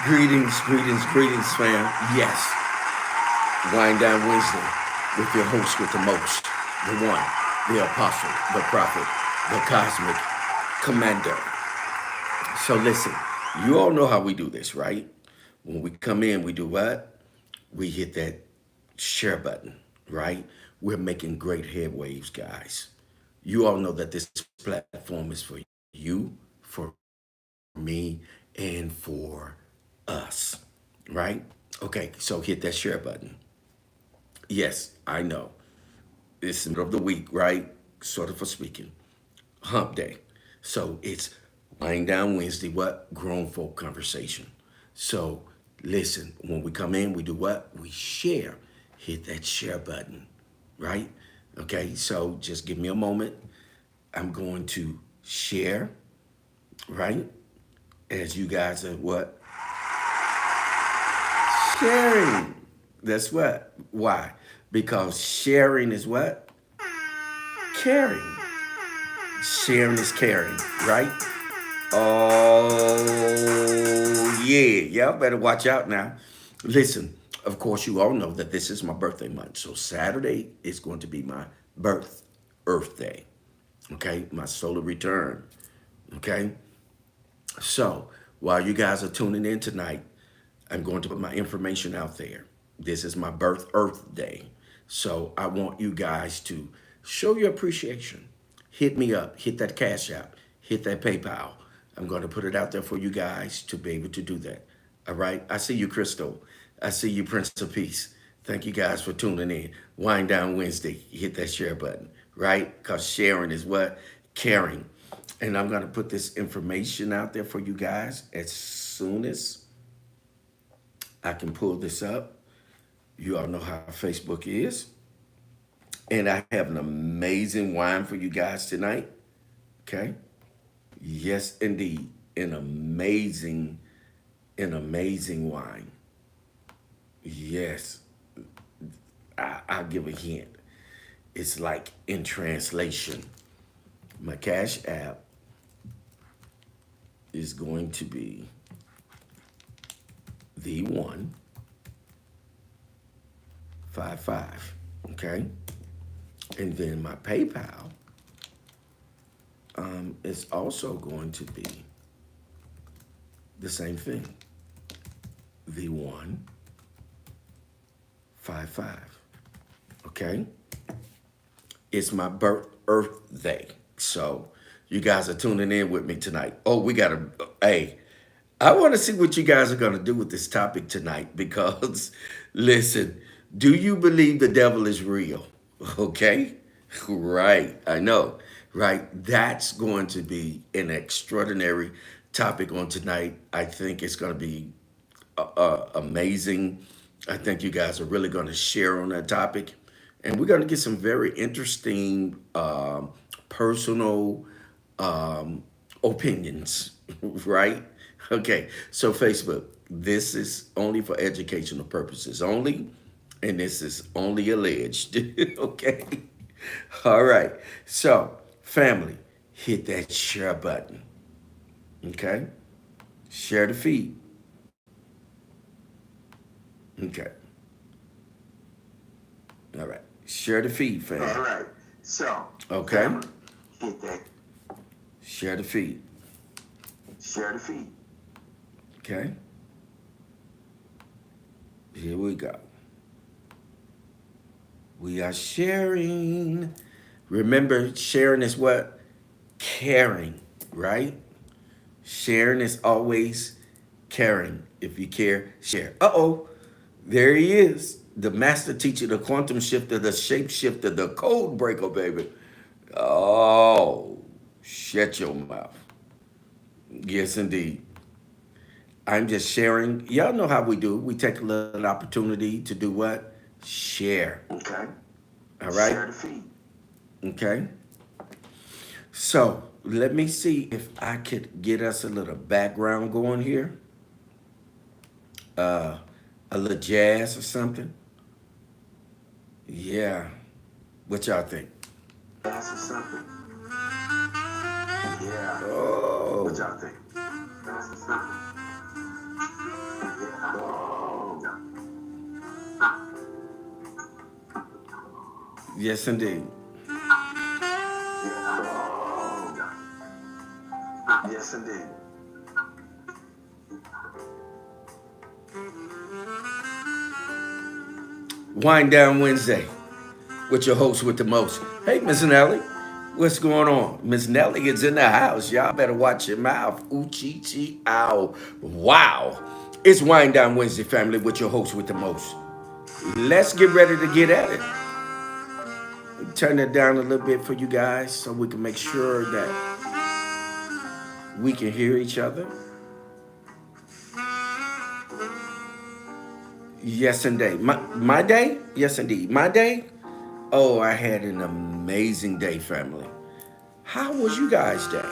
Greetings, fam. Yes, Wind Down Wednesday with your host with the most, the one, the apostle, the prophet, the cosmic commander. So listen, you all know how we do this, right? When we come in, we do what? We hit that share button, right? We're making great headwaves, guys. You all know that this platform is for you, for me, and for us, right? Okay, so hit that share button. Yes, I know. It's the middle of the week, right? Sort of for speaking. Hump day. So it's Lying Down Wednesday, what? Grown folk conversation. So listen, when we come in, we do what? We share. Hit that share button, right? Okay, so just give me a moment. I'm going to share, right? As you guys are what? Sharing. That's what. Why? Because sharing is what? Caring. Sharing is caring, right? Oh, yeah. Y'all better watch out now. Listen, of course, you all know that this is my birthday month. So Saturday is going to be my Earth Day. Okay? My solar return. Okay? So while you guys are tuning in tonight, I'm going to put my information out there. This is my Earth Day. So I want you guys to show your appreciation. Hit me up, hit that Cash App, hit that PayPal. I'm going to put it out there for you guys to be able to do that. All right. I see you, Crystal. I see you, Prince of Peace. Thank you guys for tuning in. Wind Down Wednesday. Hit that share button, right? Because sharing is what? Caring. And I'm going to put this information out there for you guys as soon as I can pull this up. You all know how Facebook is. And I have an amazing wine for you guys tonight. Okay. Yes, indeed. An amazing wine. Yes. I'll give a hint. It's like in translation. My Cash App is going to be the 155. Okay. And then my PayPal is also going to be the same thing. The 155. Okay. It's my Earth Day. So you guys are tuning in with me tonight. Oh, we got to, hey, I want to see what you guys are going to do with this topic tonight because, listen, do you believe the devil is real? Okay? Right. I know. Right. That's going to be an extraordinary topic on tonight. I think it's going to be amazing. I think you guys are really going to share on that topic. And we're going to get some very interesting personal opinions, right? Okay, so Facebook, this is only for educational purposes only, and this is only alleged. Okay, all right. So, family, hit that share button. Okay, share the feed. Okay, all right. Share the feed, fam. All right. So, okay, family, hit that. Share the feed. Share the feed. Okay. Here we go. We are sharing. Remember, sharing is what? Caring, right? Sharing is always caring. If you care, share. Uh-oh, there he is. The master teacher, the quantum shifter, the shapeshifter, the code breaker, baby. Oh, shut your mouth. Yes, indeed. I'm just sharing. Y'all know how we do. We take a little opportunity to do what? Share. Okay. All right. Share the feed. Okay. So let me see if I could get us a little background going here. A little jazz or something. Yeah. What y'all think? Jazz or something. Yeah. Oh. What y'all think? Jazz or something. Yes, indeed. Yes, indeed. Wind Down Wednesday with your host with the most. Hey, Miss Nelly, what's going on? Miss Nelly is in the house. Y'all better watch your mouth. Ooh, chee, chee, ow. Wow. It's Wind Down Wednesday, family, with your host with the most. Let's get ready to get at it. Turn it down a little bit for you guys so we can make sure that we can hear each other. Yes, indeed. My day? Yes, indeed. My day? Oh, I had an amazing day, family. How was you guys' day?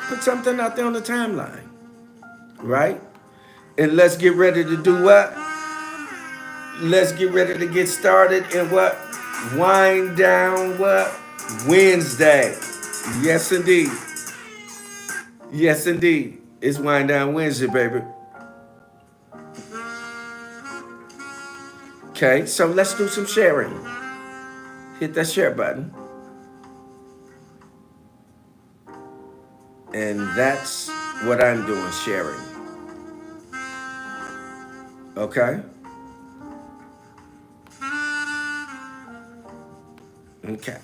Put something out there on the timeline, right? And let's get ready to do what? Let's get ready to get started in what? Wind down what? Wednesday. Yes, indeed. Yes, indeed. It's Wind Down Wednesday, baby. Okay, so let's do some sharing. Hit that share button. And that's what I'm doing, sharing. Okay? Okay.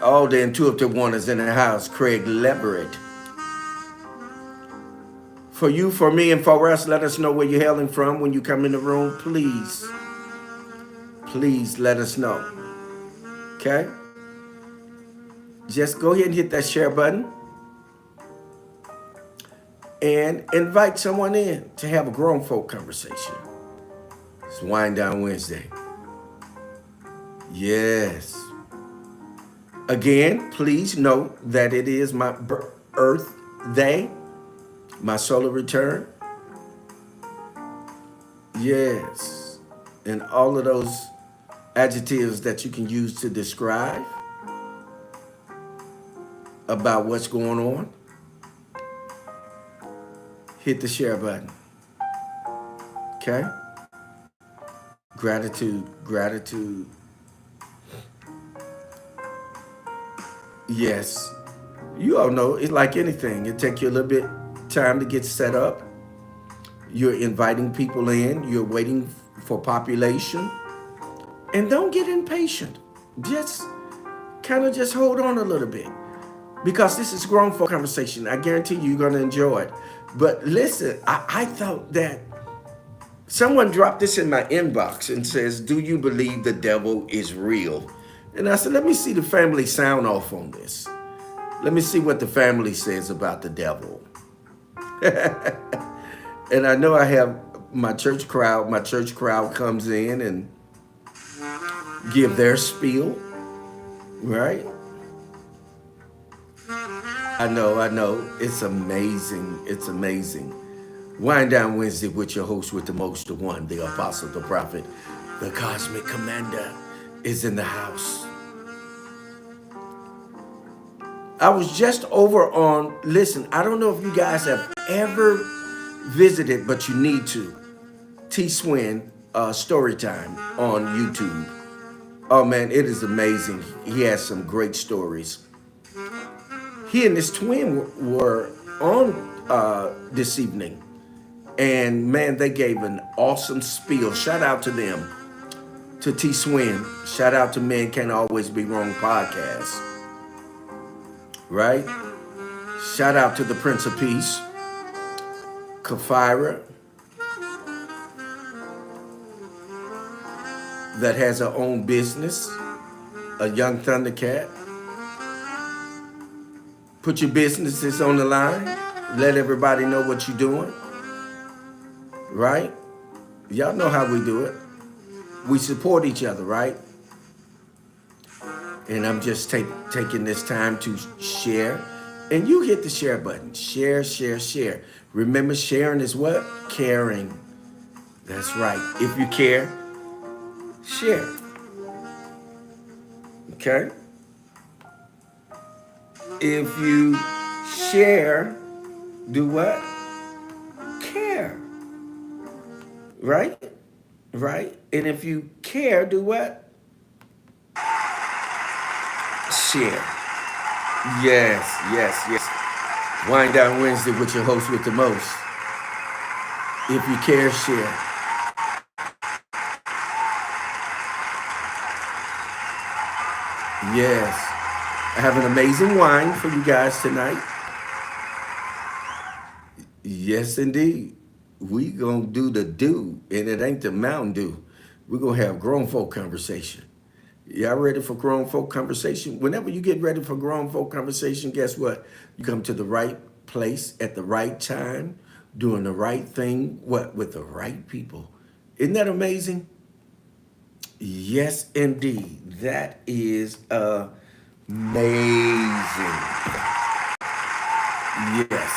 Oh, the intuitive one is in the house, Craig Leverett. For you, for me, and for us, let us know where you're hailing from when you come in the room. Please, please let us know. Okay? Just go ahead and hit that share button and invite someone in to have a grown folk conversation. It's Wind Down Wednesday. Yes. Again, please note that it is my Earth Day, my solar return. Yes. And all of those adjectives that you can use to describe about what's going on. Hit the share button. Okay? Gratitude, gratitude. Yes. You all know it's like anything. It takes you a little bit time to get set up. You're inviting people in, you're waiting for population. And don't get impatient. Just kind of just hold on a little bit. Because this is grown folk conversation. I guarantee you're gonna enjoy it. But listen, I thought that someone dropped this in my inbox and says, "Do you believe the devil is real?" And I said, let me see the family sound off on this. Let me see what the family says about the devil. And I know I have my church crowd. My church crowd comes in and give their spiel, right? I know. It's amazing. It's amazing. Wind Down Wednesday with your host with the most, the one, the apostle, the prophet, the cosmic commander is in the house. I was just over on, listen, I don't know if you guys have ever visited, but you need to. T Swin Storytime on YouTube. Oh man, it is amazing. He has some great stories. He and his twin were on this evening. And man, they gave an awesome spiel. Shout out to them, to T Swin. Shout out to Men Can't Always Be Wrong podcast. Right? Shout out to the Prince of Peace, Kafira, that has her own business, a young Thundercat. Put your businesses on the line. Let everybody know what you're doing. Right? Y'all know how we do it. We support each other, right? And I'm just taking this time to share. And you hit the share button. Share, share, share. Remember, sharing is what? Caring. That's right. If you care, share. Okay? If you share, do what? Care. Right? Right? And if you care, do what? share. Yes, yes, yes. Wind Down Wednesday with your host with the most. If you care, share. Yes. I have an amazing wine for you guys tonight. Yes, indeed. We gonna do the do, and it ain't the Mountain Dew. We're gonna have grown folk conversation. Y'all ready for grown folk conversation? Whenever you get ready for grown folk conversation, guess what? You come to the right place at the right time, doing the right thing, what, with the right people. Isn't that amazing? Yes, indeed. That is amazing. Yes.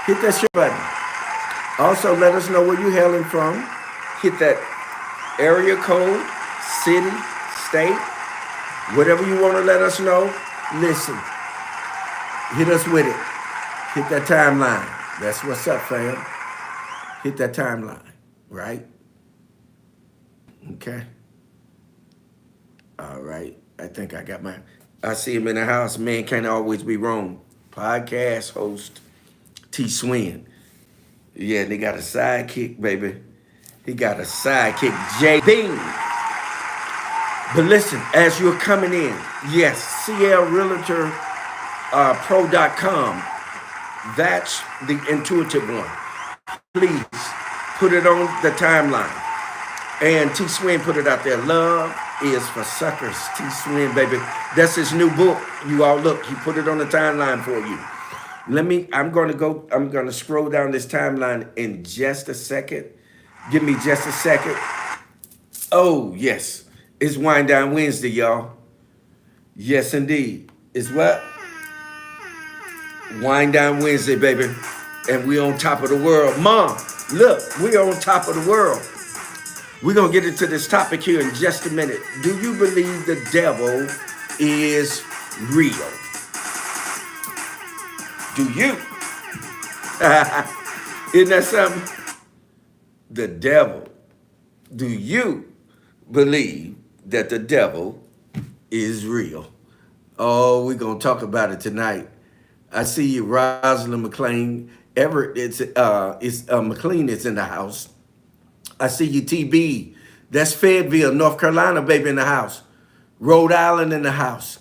Hit that share button. Also, let us know where you're hailing from. Hit that area code, city, state, whatever you want to let us know. Listen, hit us with it. Hit that timeline. That's what's up, fam. Hit that timeline, right? Okay. All right. I think I got I see him in the house. Man can't always be wrong. Podcast host T Swin. Yeah, they got a sidekick, baby. He got a sidekick, J Bean. But listen, as you're coming in, yes, CLRealtorPro.com. That's the intuitive one. Please put it on the timeline. And T Swin put it out there. Love is for suckers. T Swin, baby. That's his new book. You all look, he put it on the timeline for you. I'm gonna scroll down this timeline in just a second. Give me just a second. Oh, yes. It's Wind Down Wednesday, y'all. Yes, indeed. It's what? Wind Down Wednesday, baby. And we on top of the world. Mom, look, we on top of the world. We're going to get into this topic here in just a minute. Do you believe the devil is real? Do you? Isn't that something? The devil. Do you believe that the devil is real? Oh, we're going to talk about it tonight. I see you, Rosalind McLean. Everett, McLean is in the house. I see you, TB. That's Fayetteville, North Carolina, baby, in the house. Rhode Island in the house.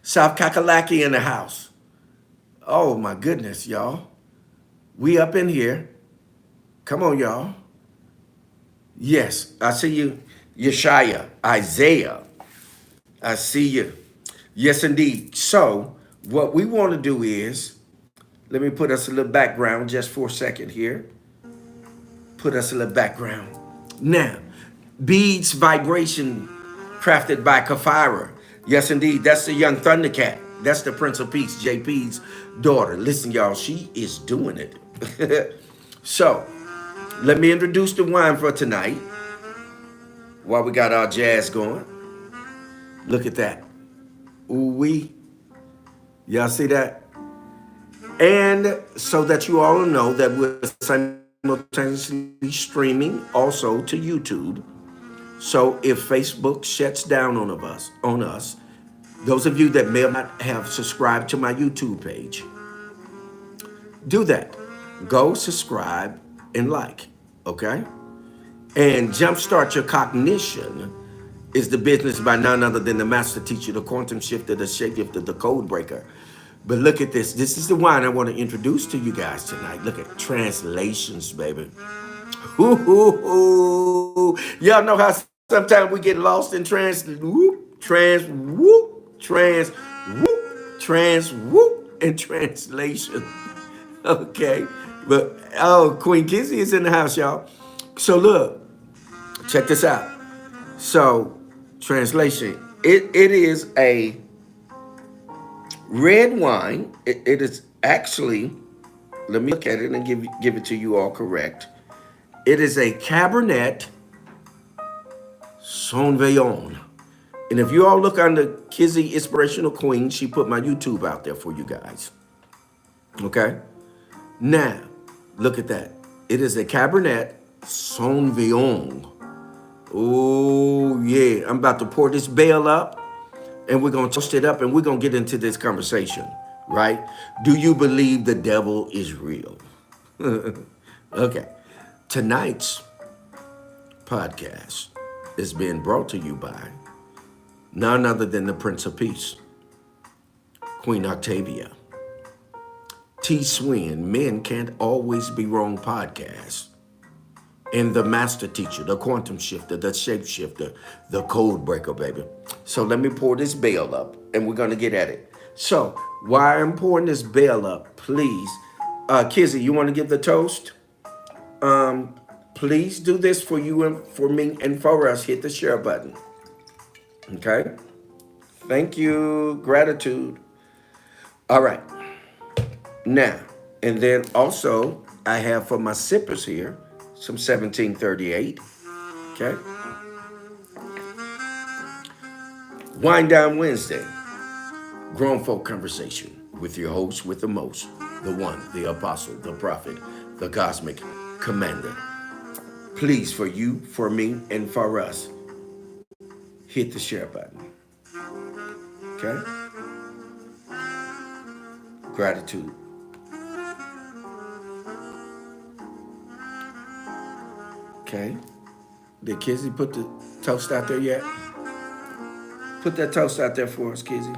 South Kakalaki in the house. Oh, my goodness, y'all. We up in here. Come on, y'all. Yes, I see you, Yeshaya, Isaiah. I see you. Yes, indeed. So what we want to do is, let me put us a little background just for a second here. Put us a little background. Now, beads vibration crafted by Kafira. Yes, indeed. That's the young Thundercat. That's the Prince of Peace, JP's daughter. Listen, y'all, she is doing it. So, let me introduce the wine for tonight while we got our jazz going. Look at that. Ooh-wee. Y'all see that? And so that you all know that we're simultaneously streaming also to YouTube. So if Facebook shuts down on us, those of you that may not have subscribed to my YouTube page, do that. Go subscribe and like, okay? And Jumpstart Your Cognition is the business by none other than the master teacher, the quantum shifter, the shape shifter, the code breaker. But look at this. This is the wine I want to introduce to you guys tonight. Look at translations, baby. Ooh. Y'all know how sometimes we get lost in and translation. Okay. But, oh, Queen Kizzy is in the house, y'all. So look, check this out. So, translation. It is a red wine. It is actually, let me look at it and give it to you all correct. It is a Cabernet Sauvignon. And if you all look under Kizzy Inspirational Queen, she put my YouTube out there for you guys. Okay? Now, look at that. It is a Cabernet Sauvignon. Oh, yeah. I'm about to pour this bell up and we're going to toast it up and we're going to get into this conversation, right? Do you believe the devil is real? Okay. Tonight's podcast is being brought to you by none other than the Prince of Peace, Queen Octavia, T. Swin, Men Can't Always Be Wrong podcast, and the master teacher, the quantum shifter, the shapeshifter, the code breaker, baby. So let me pour this bell up and we're going to get at it. So while I'm pouring this bell up, please, Kizzy, you want to give the toast? Please do this for you and for me and for us. Hit the share button. Okay. Thank you. Gratitude. All right. Now, and then also I have for my sippers here some 1738. Okay. Wind Down Wednesday. Grown Folk Conversation with your host with the most, the one, the apostle, the prophet, the cosmic commander. Please, for you, for me, and for us, hit the share button. Okay? Gratitude. Okay? Did Kizzy put the toast out there yet? Put that toast out there for us, Kizzy.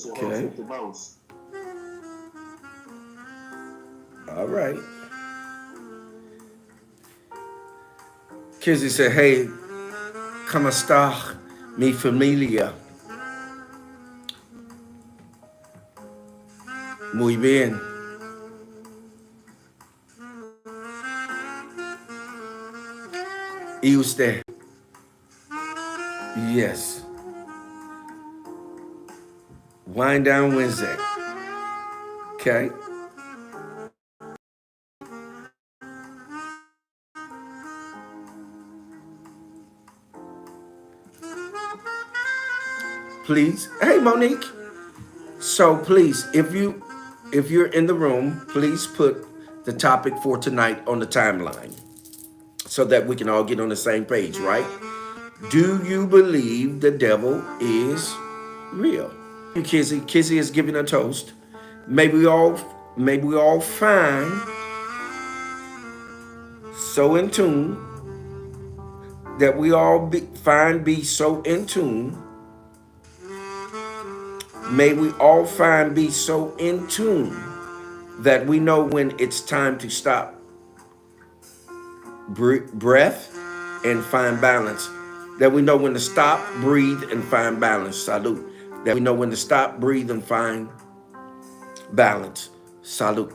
Okay. All right. Kizzy said, hey, ¿cómo está mi familia? Muy bien. ¿Y usted? Yes. Wind Down Wednesday. Okay. Please. Hey, Monique. So please, if you're in the room, please put the topic for tonight on the timeline so that we can all get on the same page, right? Do you believe the devil is real? Kizzy. Kizzy is giving a toast. May we all find so in tune that we all be so in tune. May we all be so in tune that we know when it's time to stop, breath, and find balance. That we know when to stop, breathe, and find balance. Salute. That we know when to stop, breathe, and find balance. Salute.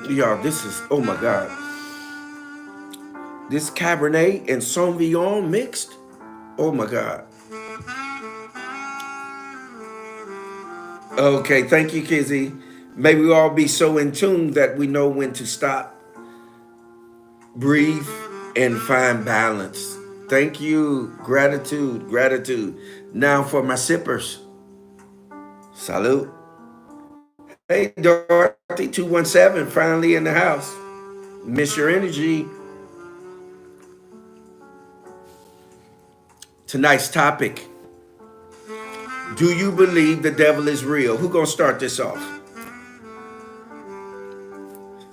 Y'all, this is, oh my God. This Cabernet and Sauvignon mixed. Oh my God. Okay, thank you, Kizzy. May we all be so in tune that we know when to stop, breathe, and find balance. Thank you. Gratitude, gratitude. Now for my sippers. Salute. Hey, Dorothy 217, finally in the house. Miss your energy. Tonight's topic. Do you believe the devil is real? Who gonna start this off?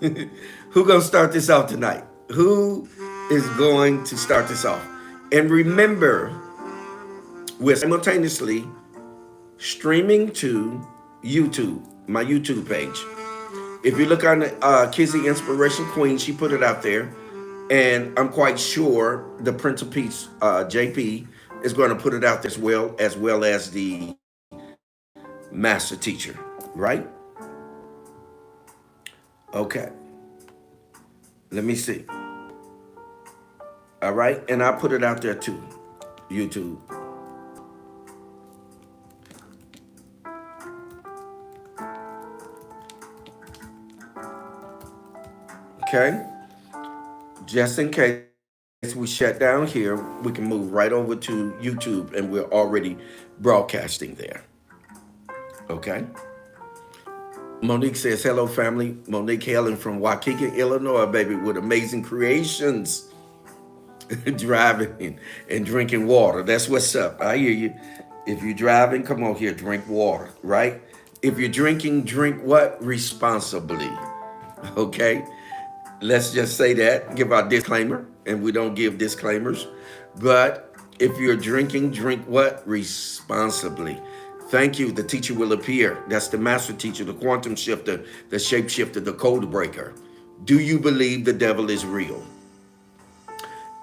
Who gonna start this off tonight? Who is going to start this off? And remember, we're simultaneously streaming to YouTube, my YouTube page. If you look on Kizzy Inspiration Queen, she put it out there. And I'm quite sure the Prince of Peace, JP, is going to put it out as well as the master teacher, right? Okay. Let me see. All right. And I put it out there too, YouTube. Okay, just in case we shut down here, we can move right over to YouTube, and we're already broadcasting there. Okay. Monique says, hello, family. Monique hailing from Waukegan, Illinois, baby, with amazing creations, driving and drinking water. That's what's up. I hear you. If you're driving, come on here, drink water, right? If you're drinking, drink what? Responsibly. Okay? Let's just say that, give our disclaimer, and we don't give disclaimers. But if you're drinking, drink what? Responsibly. Thank you. The teacher will appear. That's the master teacher, the quantum shifter, the shapeshifter, the code breaker. Do you believe the devil is real?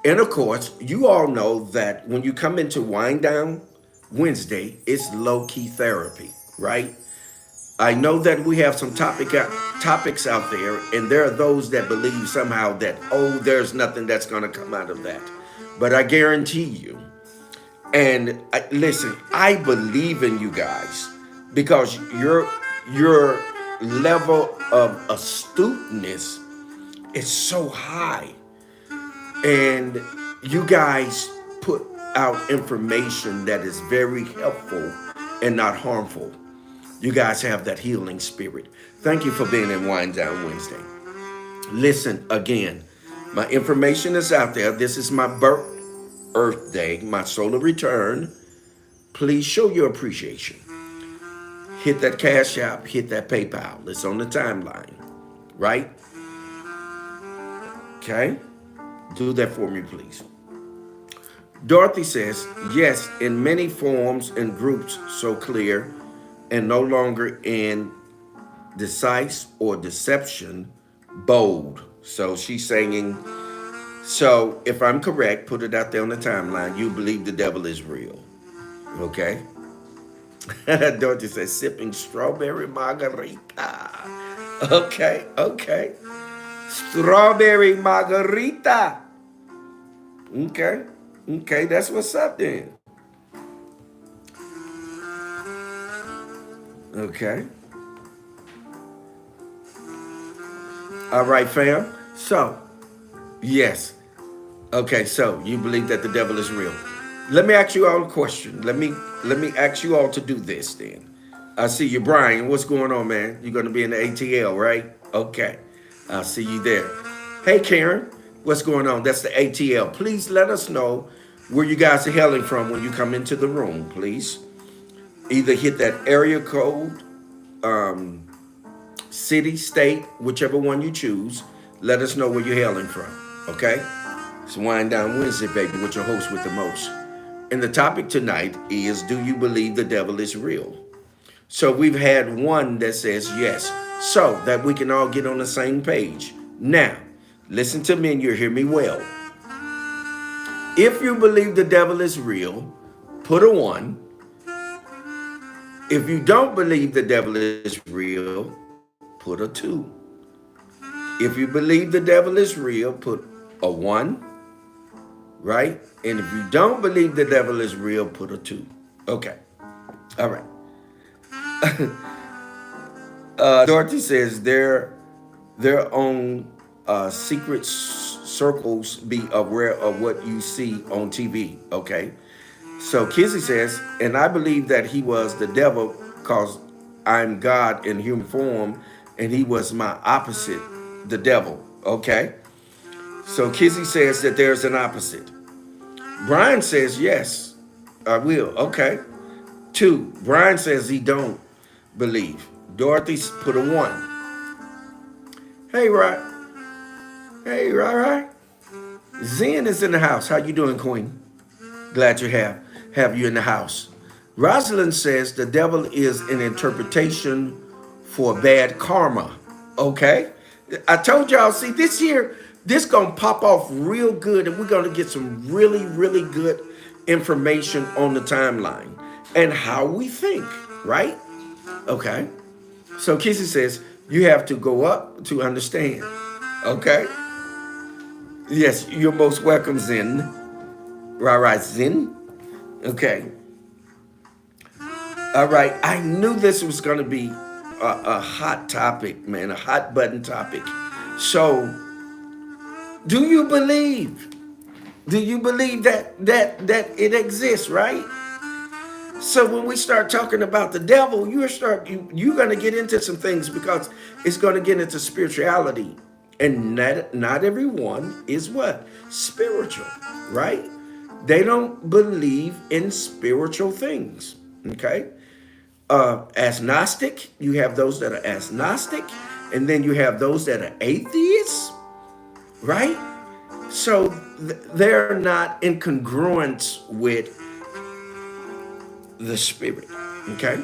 And of course, you all know that when you come into Wind Down Wednesday, it's low-key therapy, right? I know that we have some topics out there, and there are those that believe somehow that, oh, there's nothing that's going to come out of that. But I guarantee you, and listen, I believe in you guys because your level of astuteness is so high, and you guys put out information that is very helpful and not harmful. You guys have that healing spirit. Thank you for being in Wind Down Wednesday. Listen, again, my information is out there. This is my Earth Day, my solar return. Please show your appreciation. Hit that Cash App, hit that PayPal. It's on the timeline, right? Okay? Do that for me, please. Dorothy says, yes, in many forms and groups, so clear, and no longer in decisive or deception, bold. So she's saying, so if I'm correct, put it out there on the timeline, you believe the devil is real. Okay? Dorothy says, sipping strawberry margarita. Okay. Strawberry margarita. Okay, that's what's up then. Okay. All right, fam. So, yes. Okay, so you believe that the devil is real. Let me ask you all a question. Let me ask you all to do this then. I see you, Brian. What's going on, man? You're going to be in the ATL, right? Okay. I'll see you there. Hey, Karen. What's going on? That's the ATL. Please let us know where you guys are hailing from when you come into the room, please. Either hit that area code, city, state, whichever one you choose. Let us know where you're hailing from, okay? It's Wind Down Wednesday, baby, with your host with the most. And the topic tonight is, do you believe the devil is real? So we've had one that says yes, so that we can all get on the same page. Now, listen to me and you'll hear me well. If you believe the devil is real, put a 1. If you don't believe the devil is real, put a 2. If you believe the devil is real, put a 1, right? And if you don't believe the devil is real, put a 2. Okay. All right. Dorothy says their own secret circles, be aware of what you see on TV. Okay. So Kizzy says, and I believe that he was the devil because I'm God in human form, and he was my opposite, the devil. Okay. So Kizzy says that there's an opposite. Brian says, yes, I will. Okay. 2, Brian says he don't believe. Dorothy put a 1. Hey, Rod. Hey, right. Zen is in the house. How you doing, Queen? Glad to have you in the house. Rosalind says the devil is an interpretation for bad karma. Okay. I told y'all, see, this year, this gonna pop off real good, and we're gonna get some really, really good information on the timeline and how we think, right? Okay. So Kissy says, you have to go up to understand. Okay. Yes, you're most welcome, Zen. Right, Zen. Okay. All right. I knew this was going to be a hot topic, man, a hot button topic. So Do you believe? Do you believe that it exists, right? So when we start talking about the devil, you're going to get into some things because it's going to get into spirituality, and not everyone is what spiritual, right? They don't believe in spiritual things. Okay, as Gnostic, you have those that are as Gnostic, and then you have those that are atheists, right? So they're not in congruence with the spirit. Okay,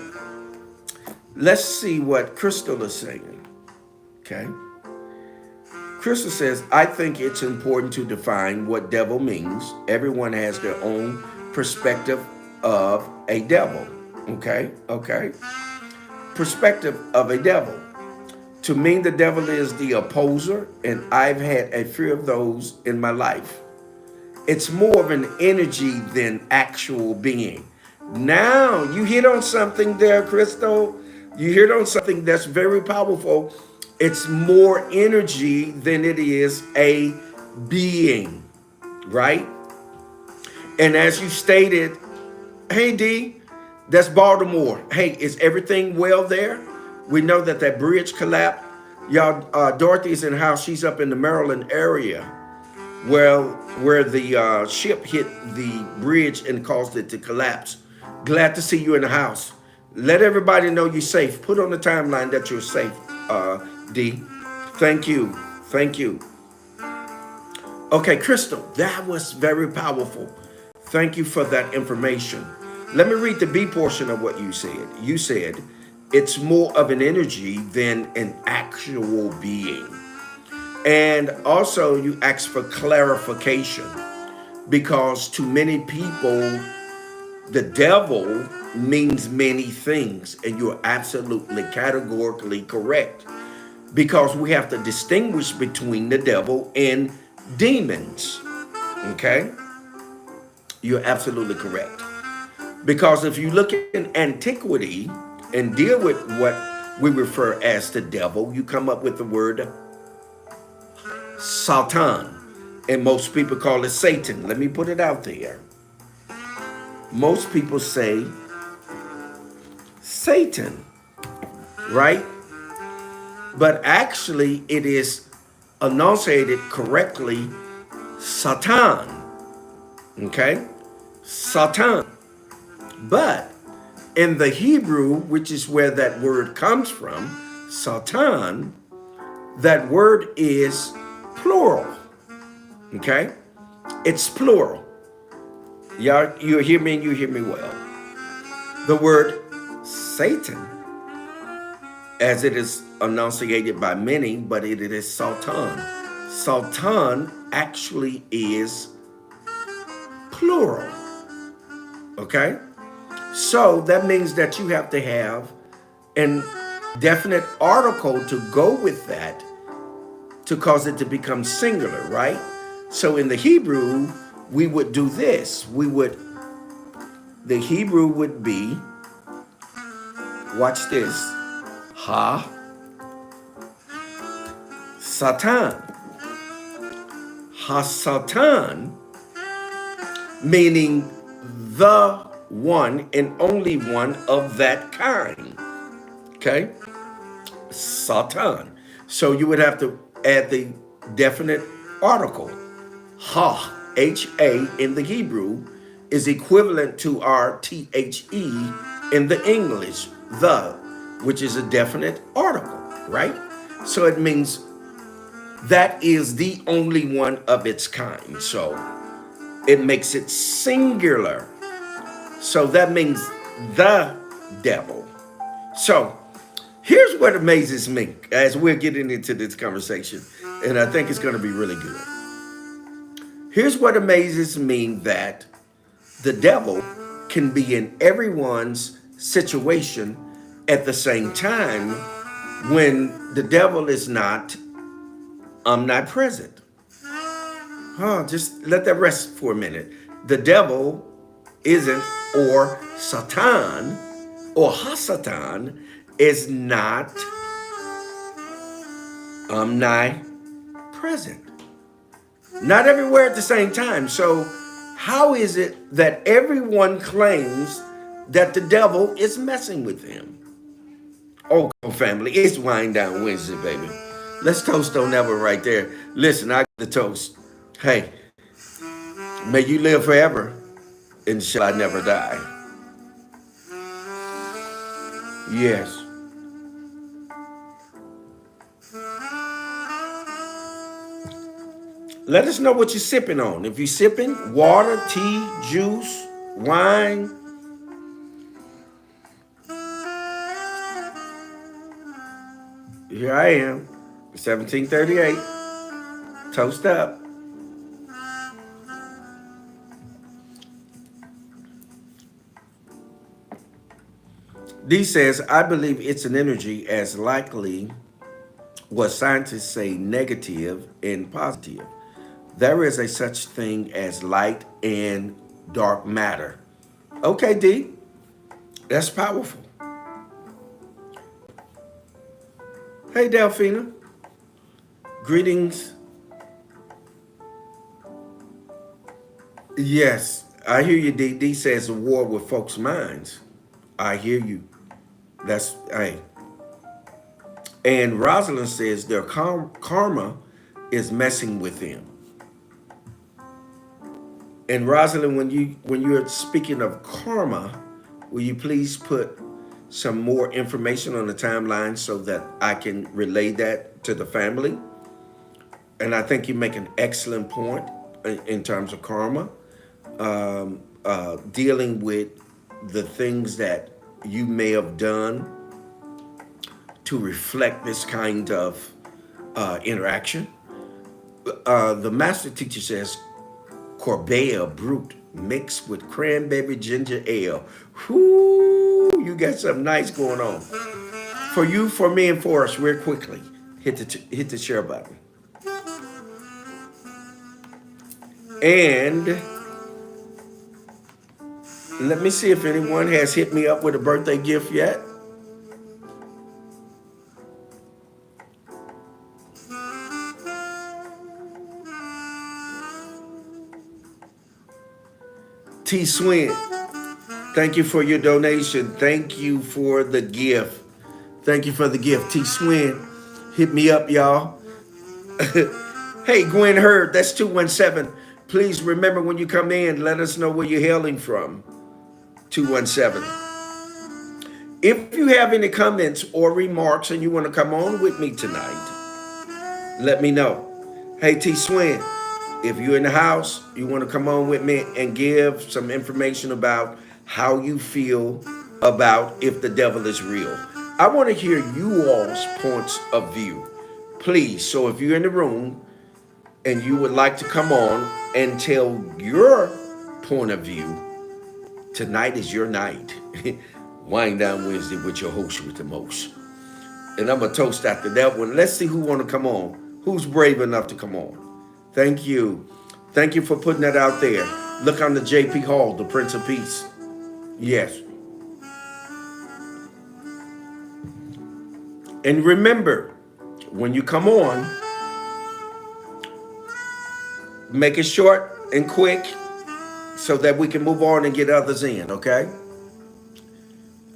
let's see what Crystal is saying. Okay, Crystal says, I think it's important to define what devil means. Everyone has their own perspective of a devil. Okay, perspective of a devil. To me, the devil is the opposer, and I've had a few of those in my life. It's more of an energy than actual being. Now, you hit on something there, Crystal. You hit on something that's very powerful. It's more energy than it is a being, right? And as you stated, hey, D, that's Baltimore. Hey, is everything well there? We know that that bridge collapsed. Y'all, Dorothy's in house. She's up in the Maryland area. Well, where the ship hit the bridge and caused it to collapse. Glad to see you in the house. Let everybody know you're safe. Put on the timeline that you're safe, D. Thank you. Thank you. Okay, Crystal, that was very powerful. Thank you for that information. Let me read the B portion of what you said. You said it's more of an energy than an actual being. And also, you asked for clarification because to many people, the devil means many things, and you're absolutely categorically correct because we have to distinguish between the devil and demons. Okay? You're absolutely correct. Because if you look in antiquity and deal with what we refer as the devil, you come up with the word Satan, and most people call it Satan. Let me put it out there. Most people say Satan, right? But actually, it is enunciated correctly, Satan. Okay? Satan. But in the Hebrew, which is where that word comes from, Satan, that word is plural. Okay? It's plural. Y'all, you hear me and you hear me well. The word Satan, as it is enunciated by many, but it is Satan. Satan actually is plural. Okay? So that means that you have to have an definite article to go with that to cause it to become singular, right? So in the Hebrew, we would do this. The Hebrew would be, watch this, Ha Satan. Ha Satan, meaning the one and only one of that kind. Okay? Satan. So you would have to add the definite article. Ha, H-A in the Hebrew is equivalent to our T-H-E in the English, the, which is a definite article, right? So it means that is the only one of its kind. So it makes it singular. So that means the devil. So here's what amazes me as we're getting into this conversation, and I think it's going to be really good. Here's what amazes me, that the devil can be in everyone's situation at the same time when the devil is not omnipresent. Just let that rest for a minute. The devil isn't, or Satan, or Hasatan, is not omnipresent. Not everywhere at the same time. So, how is it that everyone claims that the devil is messing with them? Oh, come on, family. It's Wind Down Wednesday, baby. Let's toast on that one right there. Listen, I got the toast. Hey, may you live forever and shall I never die. Yes. Let us know what you're sipping on. If you're sipping water, tea, juice, wine, here I am, 1738. Toast up. D says, I believe it's an energy as likely what scientists say negative and positive. There is a such thing as light and dark matter. Okay, D, that's powerful. Hey, Delphina, greetings. Yes, I hear you, D. D says a war with folks' minds. I hear you. That's, hey. And Rosalind says their karma is messing with them. And Rosalind, when you're speaking of karma, will you please put some more information on the timeline so that I can relay that to the family? And I think you make an excellent point in terms of karma, dealing with the things that you may have done to reflect this kind of interaction. The master teacher says Corbea Brute mixed with cranberry ginger ale. Whoo, you got something nice going on. For you, for me, and for us, real quickly, hit the share button. And let me see if anyone has hit me up with a birthday gift yet. T. Swin, thank you for your donation. Thank you for the gift. Thank you for the gift. T. Swin, hit me up, y'all. Hey, Gwen Hurd, that's 217. Please remember when you come in, let us know where you're hailing from. 217. If you have any comments or remarks and you want to come on with me tonight, let me know. Hey, T. Swin, if you're in the house, you want to come on with me and give some information about how you feel about if the devil is real. I want to hear you all's points of view. Please, so if you're in the room and you would like to come on and tell your point of view, tonight is your night. Wind Down Wednesday with your host with the most. And I'm going to toast after that one. Let's see who want to come on. Who's brave enough to come on? Thank you. Thank you for putting that out there. Look on the J.P. Hall, the Prince of Peace. Yes. And remember, when you come on, make it short and quick so that we can move on and get others in, okay?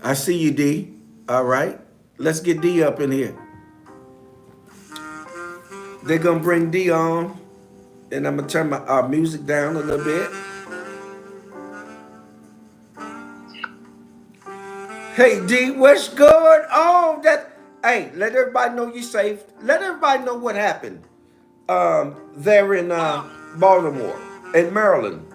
I see you, D. All right. Let's get D up in here. They're going to bring D on. And I'm going to turn my music down a little bit. Hey, D, what's going on? Hey, let everybody know you're safe. Let everybody know what happened there in Baltimore and Maryland.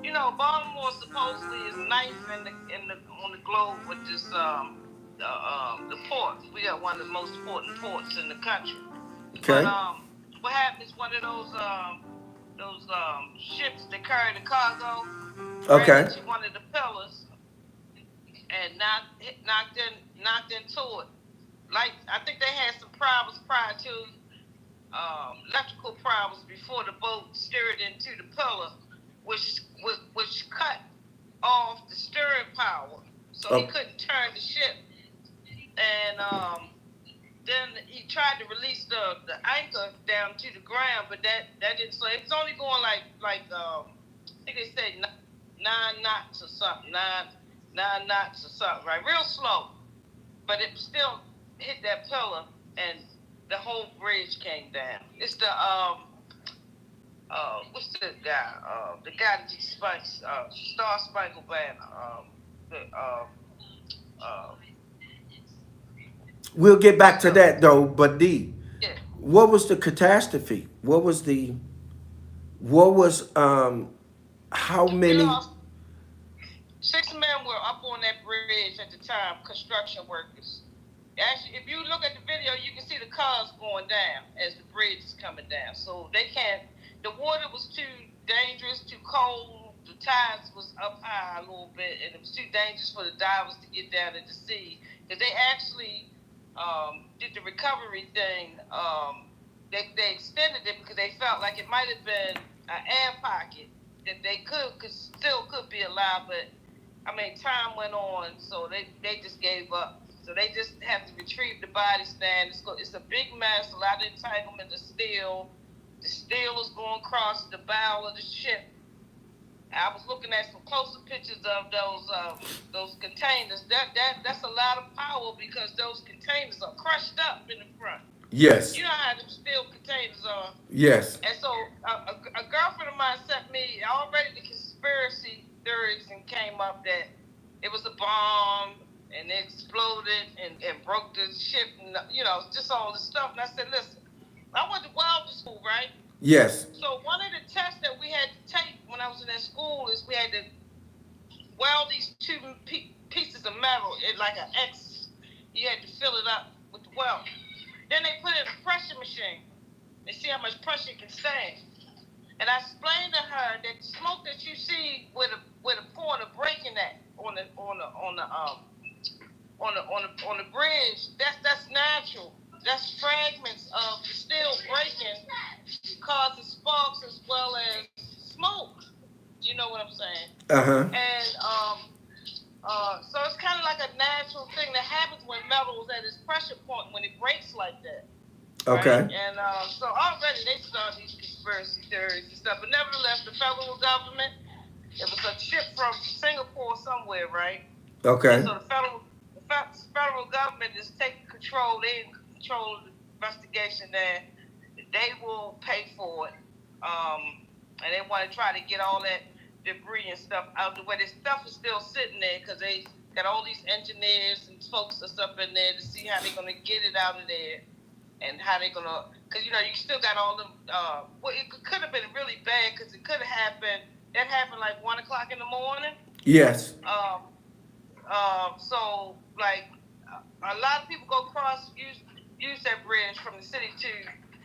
You know, Baltimore supposedly is ninth on the globe with this the ports. We got one of the most important ports in the country. Okay. But what happened is one of those ships that carry the cargo ran into one of the pillars and knocked into it. Like I think they had some problems prior to electrical problems before the boat steered into the pillar, which cut off the steering power, so he couldn't turn the ship. And then he tried to release the anchor down to the ground, but that didn't. So it's only going I think they say 9 knots or something, nine knots or something, right? Real slow, but it still hit that pillar, and the whole bridge came down. It's the what's the guy? The guy that spikes Star Spangled Banner. The uh, We'll get back to that though, but D, yeah. what was the catastrophe? What was how We many? lost 6 men were up on that bridge at the time, construction workers. Actually, if you look at the video, you can see the cars going down as the bridge is coming down. So they can't. The water was too dangerous, too cold. The tides was up high a little bit, and it was too dangerous for the divers to get down in the sea. Because they actually did the recovery thing. They extended it because they felt like it might have been an air pocket that they could be alive, but I mean, time went on, so they just gave up. So they just have to retrieve the body stand. It's a big mess, a lot of entanglement of steel. The steel is going across the bow of the ship. I was looking at some closer pictures of those containers. That's a lot of power because those containers are crushed up in the front. Yes. You know how the steel containers are. Yes. And so a girlfriend of mine sent me already the conspiracy theories and came up that it was a bomb and it exploded and broke the ship and, just all this stuff. And I said, listen, I went to welding school, right? Yes. So one of the tests that we had to take when I was in that school is we had to weld these two pieces of metal in like an X. You had to fill it up with the weld. Then they put it in a pressure machine and see how much pressure it can stand. And I explained to her that the smoke that you see with a point of breaking that on the bridge, that's natural. That's fragments of the steel breaking, causing sparks as well as smoke. You know what I'm saying? And so it's kind of like a natural thing that happens when metal is at its pressure point when it breaks like that. Okay. Right? And so already they started these conspiracy theories and stuff. But nevertheless, the federal government, it was a ship from Singapore somewhere, right? Okay. And so the federal government is taking control. They in control of the investigation there. They will pay for it. And they want to try to get all that debris and stuff out the way. This stuff is still sitting there because they got all these engineers and folks that's up in there to see how they're going to get it out of there. And how they're gonna, because you still got all them. Well, it could have been really bad because it could have happened. That happened like 1:00 in the morning. Yes. So like a lot of people go use that bridge from the city to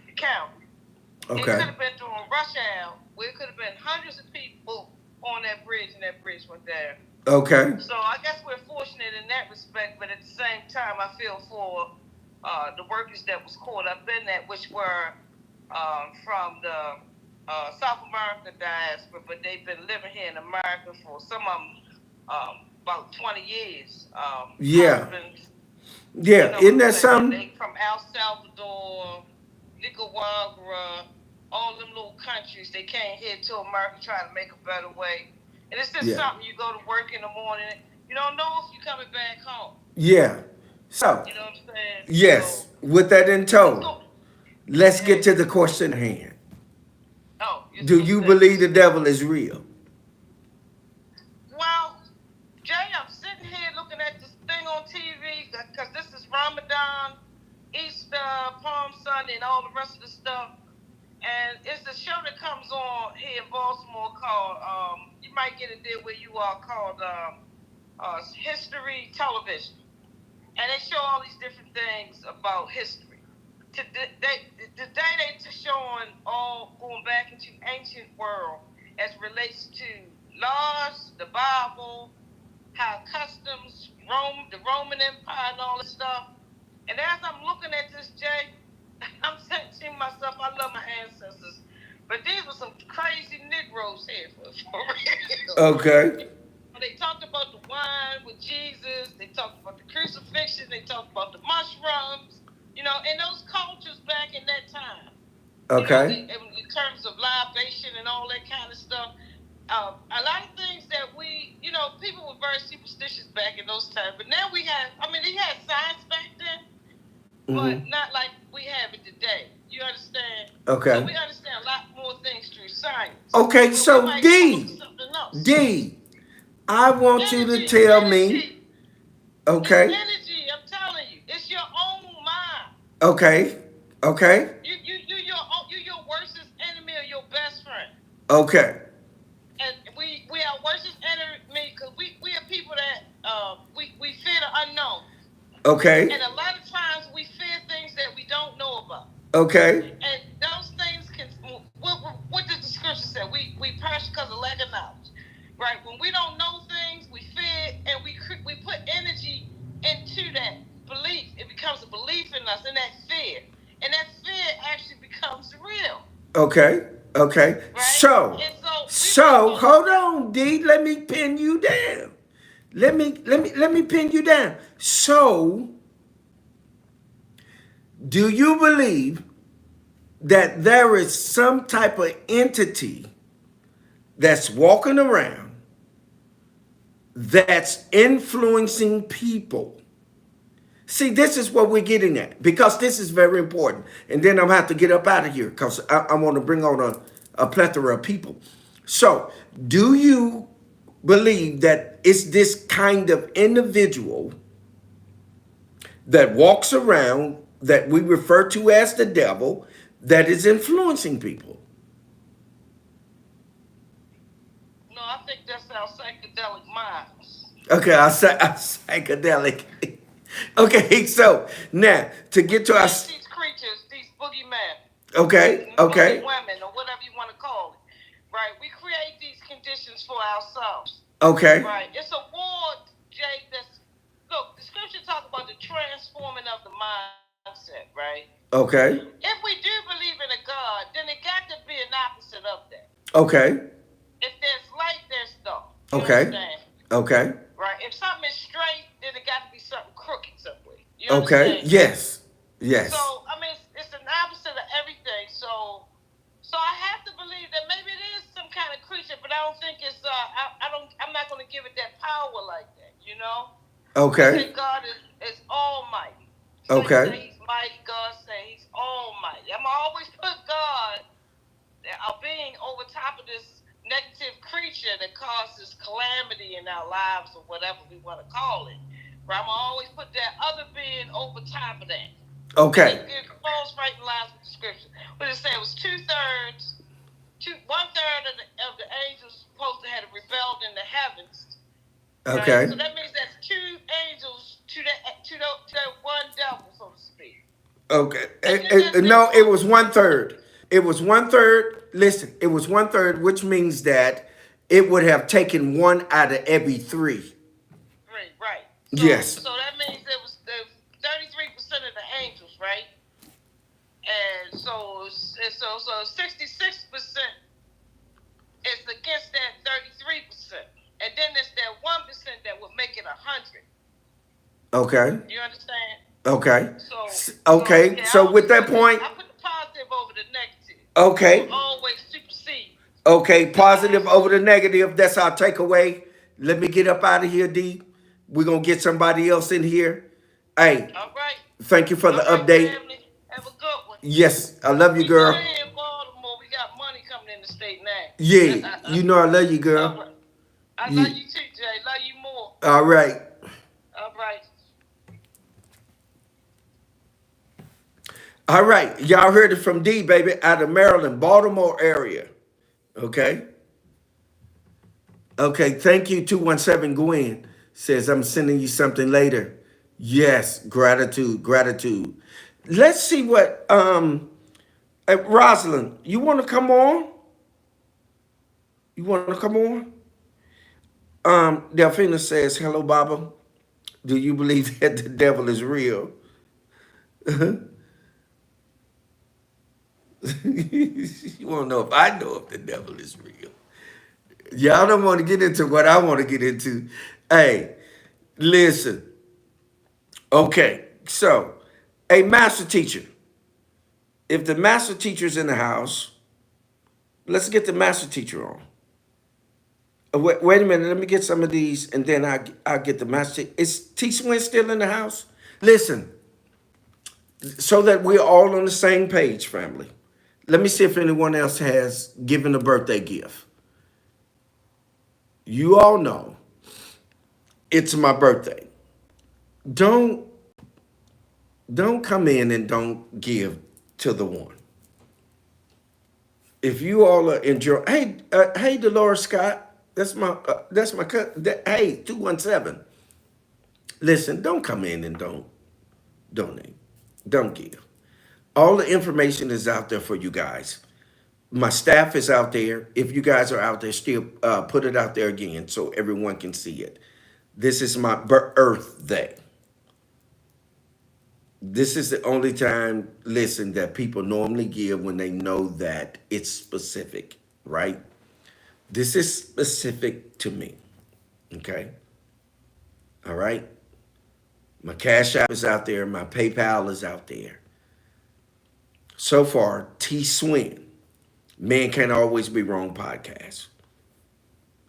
the county. Okay. It could have been during rush hour, where it could have been hundreds of people on that bridge, and that bridge went down. Okay. So I guess we're fortunate in that respect, but at the same time, I feel for the workers that was caught up in that, which were from the South America diaspora, but they've been living here in America for some of them about 20 years. Yeah. Husbands, yeah. Isn't that something? They from El Salvador, Nicaragua, all them little countries. They came here to America trying to make a better way. And it's just something you go to work in the morning. You don't know if you're coming back home. Yeah. So, you know what I'm saying? Yes, so, with that in tow, let's get to the question at hand. Do you believe the devil is real? Well, Jay, I'm sitting here looking at this thing on TV because this is Ramadan, Easter, Palm Sunday, and all the rest of the stuff. And it's a show that comes on here in Baltimore called, you might get it there where you are, called History Television. And they show all these different things about history. Today they showing all going back into ancient world as relates to laws, the Bible, how customs, the Roman Empire and all this stuff. And as I'm looking at this, Jay, I'm saying to myself, I love my ancestors. But these were some crazy Negroes here for real. Okay. They talked about the wine with Jesus. They talked about the crucifixion. They talked about the mushrooms. You in those cultures back in that time, Okay. in terms of libation and all that kind of stuff, a lot of things that people were very superstitious back in those times. But now they had science back then, but Mm-hmm. not like we have it today. You understand? So Okay. we understand a lot more things through science. Okay, But we so might come up with D, something else. D, I want you to Energy, tell me, energy. It's okay, energy. I'm telling you, it's your own mind. okay, okay, You your worst enemy or your best friend. okay, And we are worst enemy because we are people that we fear the unknown. okay, And a lot of times we fear things that we don't know about. okay, And those things can what does the scripture say? We perish because of lack of knowledge. Right? When we don't know things, we fear and we put energy into that belief. It becomes a belief in us and that fear. And that fear actually becomes real. okay, okay. Right? And So hold on, D. Let me pin you down. Let me pin you down. So, do you believe that there is some type of entity that's walking around that's influencing people? See, this is what we're getting at because this is very important. And then I'm going to have to get up out of here because I want to bring on a plethora of people. So, do you believe that it's this kind of individual that walks around that we refer to as the devil that is influencing people? No, I think that's our psychedelic minds. Okay, I say psychedelic. Okay, so now to get to our these creatures, these boogeymen, okay, okay, women, or whatever you want to call it, right? We create these conditions for ourselves, okay, right? It's a war, Jay. Look. The scripture talk about the transforming of the mindset, right? okay, If we do believe in a God, then it got to be an opposite of that. okay, If there's light, there's dark. okay, Understand? okay, Right? If something is straight, then it got to be something crooked somewhere. You okay, understand? yes, yes, So it's an opposite of everything. So I have to believe that maybe it is some kind of creature, but I don't think it's. I'm not going to give it that power like that. okay, God is almighty. okay, Say he's mighty. God say he's almighty. I'm always put God, a being, over top of this negative creature that causes calamity in our lives or whatever we want to call it. Right? I'm always put that other being over top of that. okay, It falls right in line with the scripture. What it said was 2/3, 1/3 of the angels supposed to have rebelled in the heavens. okay. Right? So that means that's 2 angels to that one devil, so to speak. Okay. No, it was 1/3. It was 1/3. Listen, it was 1/3, which means that it would have taken one out of every three. Right. Yes. So that means it was the 33% of the angels, right? And so 66% is against that 33%, and then there's that 1% that would make it 100. Okay. You understand? Okay. Okay. So with that point, I put the positive over the negative. okay. Always supersede. Okay, positive over the negative. That's our takeaway. Let me get up out of here, D. We're gonna get somebody else in here. Hey. All right. Thank you for the update. Family. Have a good one. Yes, I love you, girl. Here in Baltimore, we got money coming in the state now. Yeah, you know I love you, girl. All right. I love you too, Jay. Love you more. All right. All right. All right. Y'all heard it from D, baby, out of Maryland, Baltimore area. Okay. Okay. Thank you, 217 Gwen. Says, I'm sending you something later. Yes. Gratitude. Let's see what, Rosalind, you want to come on? Delphina says, hello, Baba. Do you believe that the devil is real? You want to know if I know if the devil is real. Y'all don't want to get into what I want to get into. Hey, listen. Okay, so A master teacher. If the master teacher's in the house, let's get the master teacher on. Wait a minute. Let me get some of these, and then I'll get the master. Is T Swin still in the house? Listen, so that we're all on the same page, family. Let me see if anyone else has given a birthday gift. You all know it's my birthday. Don't come in and don't give to the one. If you all are enjoy, hey, Dolores Scott, that's my cut. Hey, 217. Listen, don't come in and don't donate, don't give. All the information is out there for you guys. My staff is out there. If you guys are out there, still put it out there again so everyone can see it. This is my birthday. This is the only time, listen, that people normally give when they know that it's specific, right? This is specific to me, okay? All right? My Cash App is out there. My PayPal is out there. So far, T Swin, Man Can't Always Be Wrong podcast,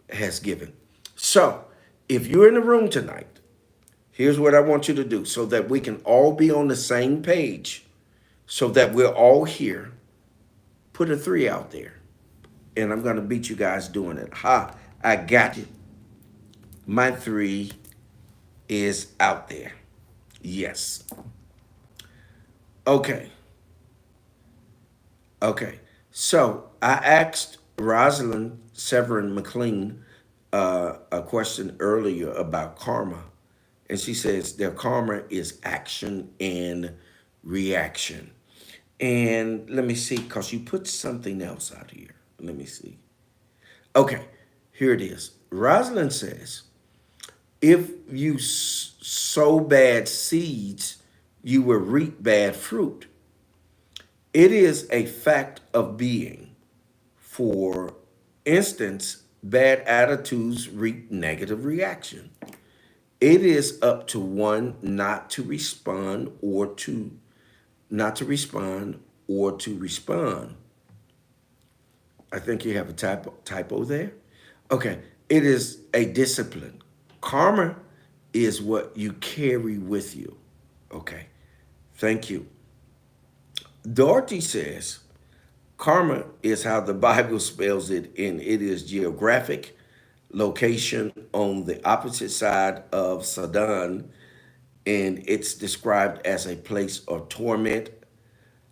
has given. So, if you're in the room tonight, here's what I want you to do so that we can all be on the same page, so that we're all here. Put a 3 out there. And I'm going to beat you guys doing it. Ha, I got you. My 3 is out there. Yes. Okay. Okay. So I asked Rosalind Severin McLean a question earlier about karma. And she says their karma is action and reaction. And let me see, because you put something else out here. Let me see. Okay, here it is. Rosalind says, if you sow bad seeds, you will reap bad fruit. It is a fact of being. For instance, bad attitudes reap negative reaction. It is up to one not to respond or to respond. I think you have a typo there. Okay, it is a discipline. Karma is what you carry with you. Okay, thank you. Dorothy says, karma is how the Bible spells it, and it is geographic location on the opposite side of Sodom, and it's described as a place of torment.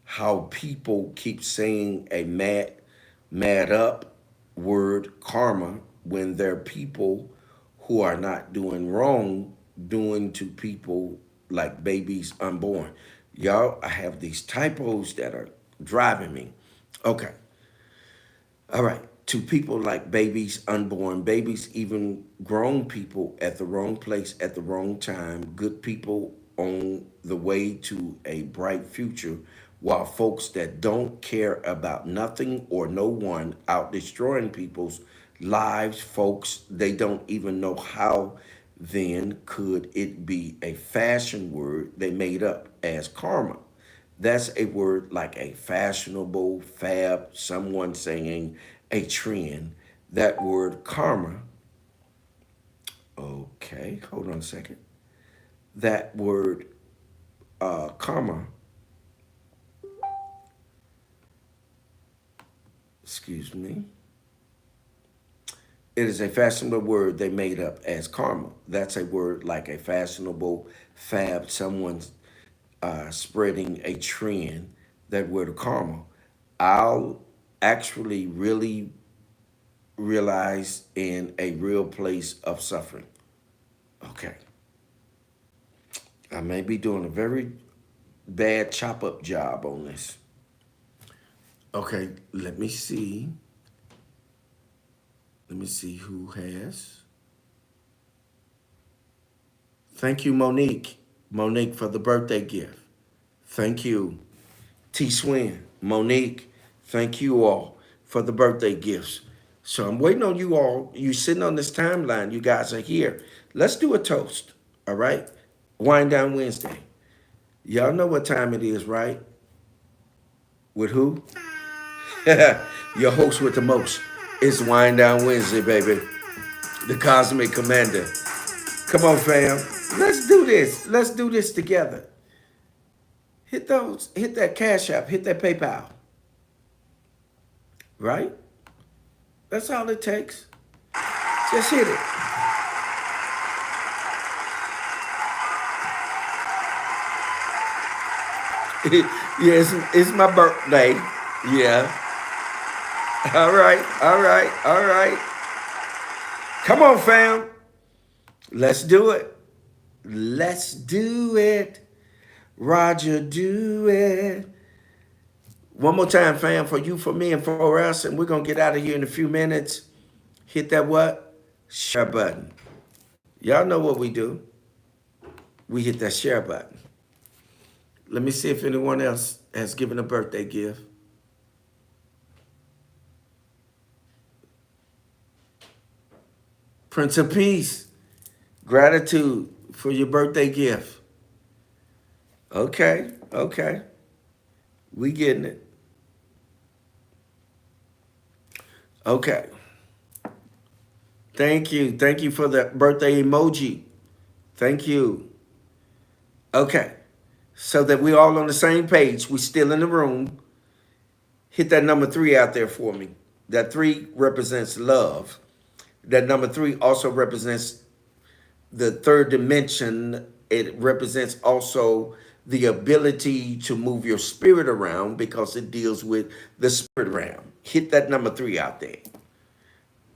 How people keep saying a mad up word karma when they're people who are not doing wrong, doing to people like babies unborn. Y'all, I have these typos that are driving me. Okay. All right. To people like babies unborn, babies, even grown people at the wrong place at the wrong time, good people on the way to a bright future, while folks that don't care about nothing or no one out destroying people's lives, folks, they don't even know how. Then could it be a fashion word they made up as karma? That's a word like a fashionable, fab, someone saying a trend. That word karma, okay, hold on a second. That word karma, excuse me, it is a fashionable word they made up as karma. That's a word like a fashionable, fab, someone's spreading a trend. That word karma. I'll actually really realize in a real place of suffering. Okay. I may be doing a very bad chop up job on this. Okay, let me see. Let me see who has. Thank you, Monique. Monique, for the birthday gift. Thank you. T Swin, Monique, thank you all for the birthday gifts. So I'm waiting on you all. You sitting on this timeline. You guys are here. Let's do a toast. All right. Wind down Wednesday. Y'all know what time it is, right? With who? Your host with the most. It's Wind Down Wednesday, baby. The Cosmic Commander. Come on, fam. Let's do this. Let's do this together. Hit those. Hit that Cash App. Hit that PayPal. Right? That's all it takes. Just hit it. Yeah, it's my birthday. Yeah. All right. All right. All right. Come on, fam. Let's do it. Let's do it. Roger, do it. One more time, fam, for you, for me, and for us. And we're going to get out of here in a few minutes. Hit that what? Share button. Y'all know what we do. We hit that share button. Let me see if anyone else has given a birthday gift. Prince of Peace, gratitude for your birthday gift. Okay, okay. We getting it. Okay. Thank you. Thank you for the birthday emoji. Thank you. Okay. So that we're all on the same page. We still in the room. Hit that number 3 out there for me. That 3 represents love. That number 3 also represents the third dimension. It represents also the ability to move your spirit around because it deals with the spirit realm. Hit that number 3 out there.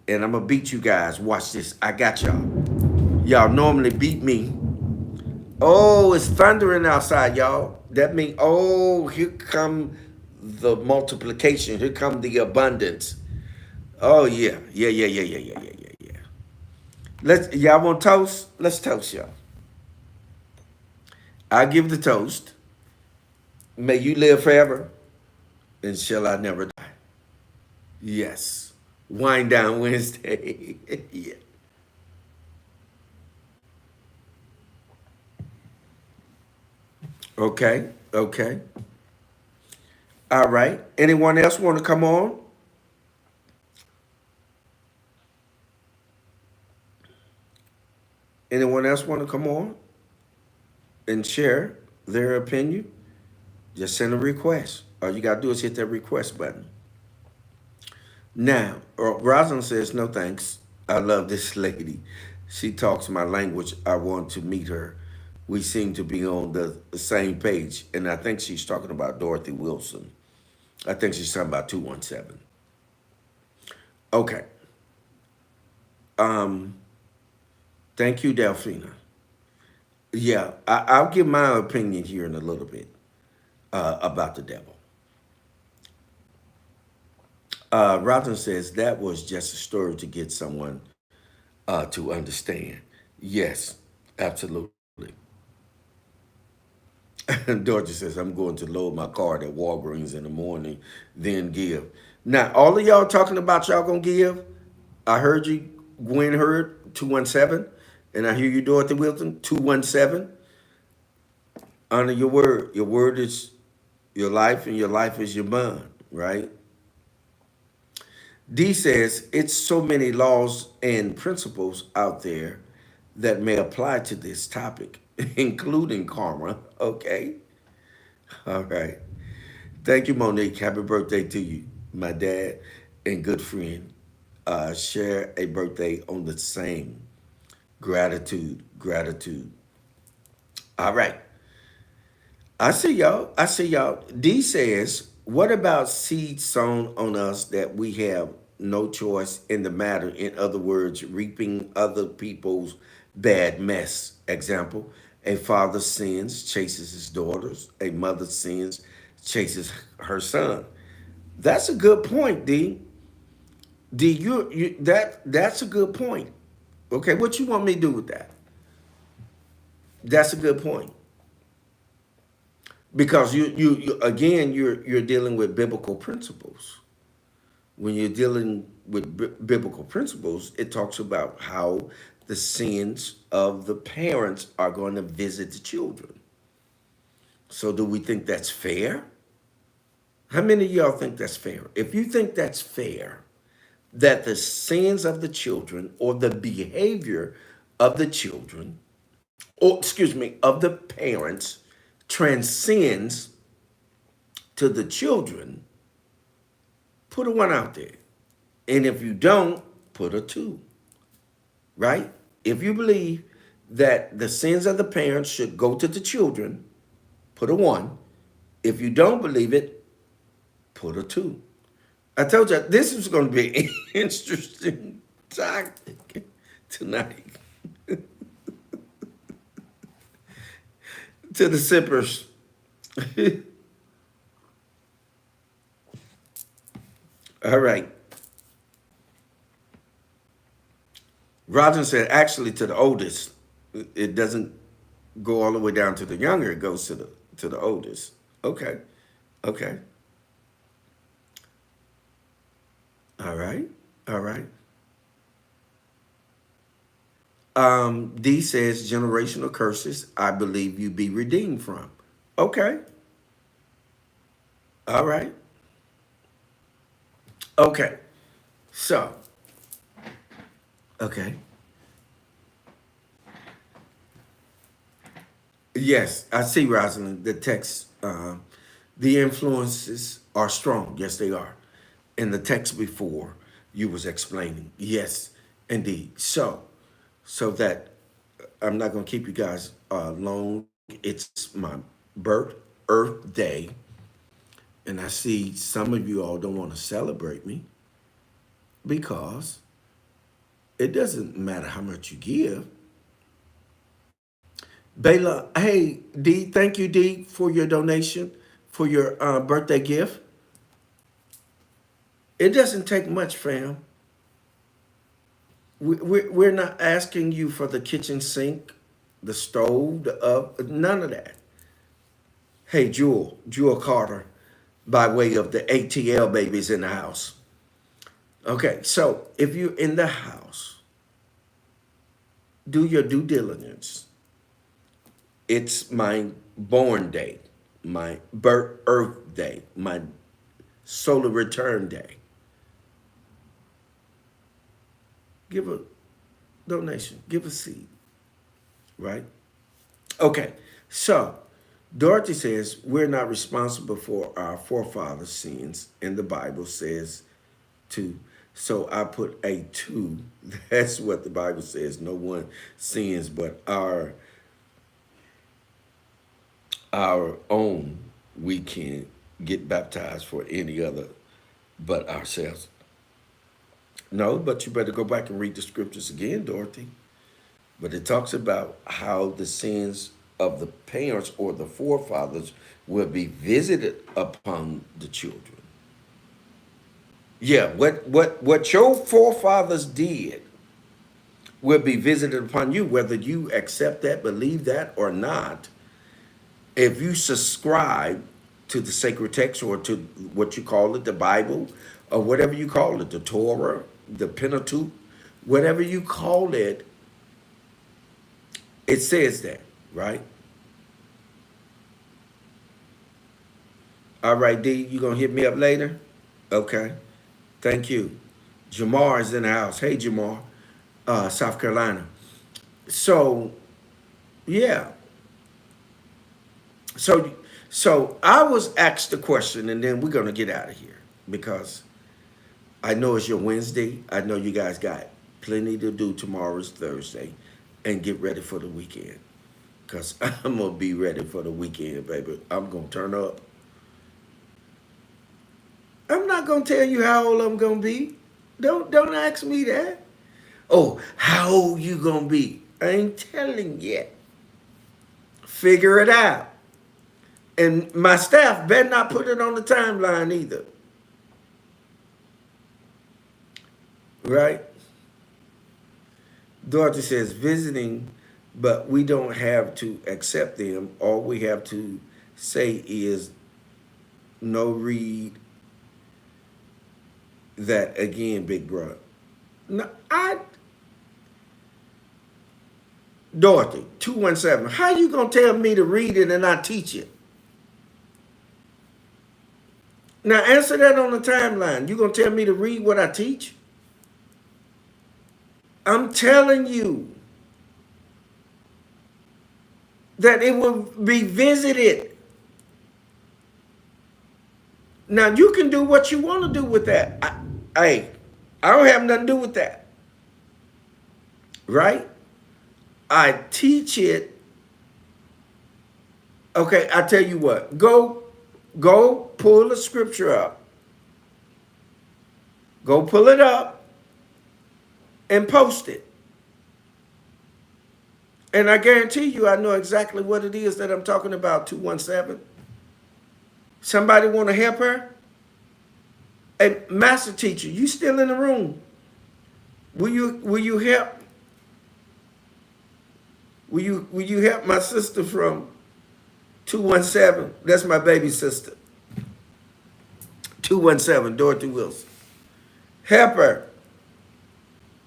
And I'm going to beat you guys. Watch this. I got y'all. Y'all normally beat me. Oh, it's thundering outside, y'all. That means, oh, here come the multiplication. Here come the abundance. Oh, yeah. Yeah. Y'all want toast? Let's toast, y'all. I give the toast. May you live forever, and shall I never die. Yes. Wind down Wednesday. Yeah. Okay. Okay. All right. Anyone else want to come on? Anyone else want to come on and share their opinion? Just send a request. All you got to do is hit that request button. Now, Rosalind says, no thanks. I love this lady. She talks my language. I want to meet her. We seem to be on the same page. And I think she's talking about Dorothy Wilson. I think she's talking about 217. Okay. Thank you, Delphina. Yeah, I'll give my opinion here in a little bit about the devil. Rosalind says that was just a story to get someone to understand. Yes, absolutely. Dorothy says, I'm going to load my card at Walgreens in the morning, then give. Now, all of y'all talking about y'all gonna give. I heard you, Gwen Heard, 217. And I hear you, Dorothy Wilson, 217. Honor your word. Your word is your life, and your life is your bond, right? D says, it's so many laws and principles out there that may apply to this topic, including karma. Okay. All right. Thank you, Monique. Happy birthday to you, my dad and good friend. Share a birthday on the same. Gratitude, gratitude. All right. I see y'all. I see y'all. D says, what about seeds sown on us that we have no choice in the matter? In other words, reaping other people's bad mess. Example, a father sins, chases his daughters. A mother sins, chases her son. That's a good point, D. D, that's a good point. Okay, what you want me to do with that? That's a good point. Because you again you're dealing with biblical principles. When you're dealing with biblical principles, it talks about how the sins of the parents are going to visit the children. So do we think that's fair? How many of y'all think that's fair? If you think that's fair, that the sins of the children or the behavior of the children, or excuse me, of the parents transcends to the children, put a 1 out there. And if you don't, put a 2, right? If you believe that the sins of the parents should go to the children, put a 1. If you don't believe it, put a 2. I told you this is going to be an interesting topic tonight. To the sippers. All right. Roger said, actually, to the oldest. It doesn't go all the way down to the younger. It goes to the oldest. Okay. Okay. All right. All right. D says generational curses, I believe you be redeemed from. Okay. All right. Okay. So, okay. Yes, I see, Rosalind, the text, the influences are strong. Yes, they are. In the text before you was explaining. Yes, indeed. So that I'm not going to keep you guys long. It's my birth Earth Day, and I see some of you all don't want to celebrate me because it doesn't matter how much you give. Bayla, hey, D, thank you, D, for your donation, for your birthday gift. It doesn't take much, fam. We're not asking you for the kitchen sink, the stove, the oven, none of that. Hey, Jewel Carter, by way of the ATL babies in the house. Okay, so if you're in the house, do your due diligence. It's my born day, my birth Earth day, my solar return day. Give a donation, give a seed, right? Okay, so Dorothy says we're not responsible for our forefathers' sins, and the Bible says to. So I put a 2. That's what the Bible says. No one sins but our own. We can get baptized for any other but ourselves. No, but you better go back and read the scriptures again, Dorothy. But it talks about how the sins of the parents or the forefathers will be visited upon the children. Yeah, what your forefathers did will be visited upon you, whether you accept that, believe that, or not. If you subscribe to the sacred text or to what you call it, the Bible, or whatever you call it, the Torah, the Pentateuch, whatever you call it, it says that, right? All right, D, you gonna hit me up later? Okay, thank you. Jamar is in the house. Hey, Jamar, South Carolina. So, yeah. So I was asked the question, and then we're gonna get out of here because I know it's your Wednesday. I know you guys got plenty to do. Tomorrow's Thursday, and get ready for the weekend. Cause I'm gonna be ready for the weekend, baby. I'm gonna turn up. I'm not gonna tell you how old I'm gonna be. Don't ask me that. Oh, how old you gonna be? I ain't telling yet. Figure it out. And my staff better not put it on the timeline either. Right? Dorothy says visiting, but we don't have to accept them. All we have to say is no read that again, big brother. No, Dorothy, 217. How you gonna tell me to read it and not teach it? Now answer that on the timeline. You gonna tell me to read what I teach? I'm telling you that it will be visited. Now you can do what you want to do with that. I don't have nothing to do with that. Right? I teach it. Okay, I tell you what. Go pull the scripture up. Go pull it up and post it. And I guarantee you I know exactly what it is that I'm talking about, 217. Somebody want to help her? Hey, master teacher, you still in the room? Will you help? Will you help my sister from 217? That's my baby sister. 217, Dorothy Wilson. Help her.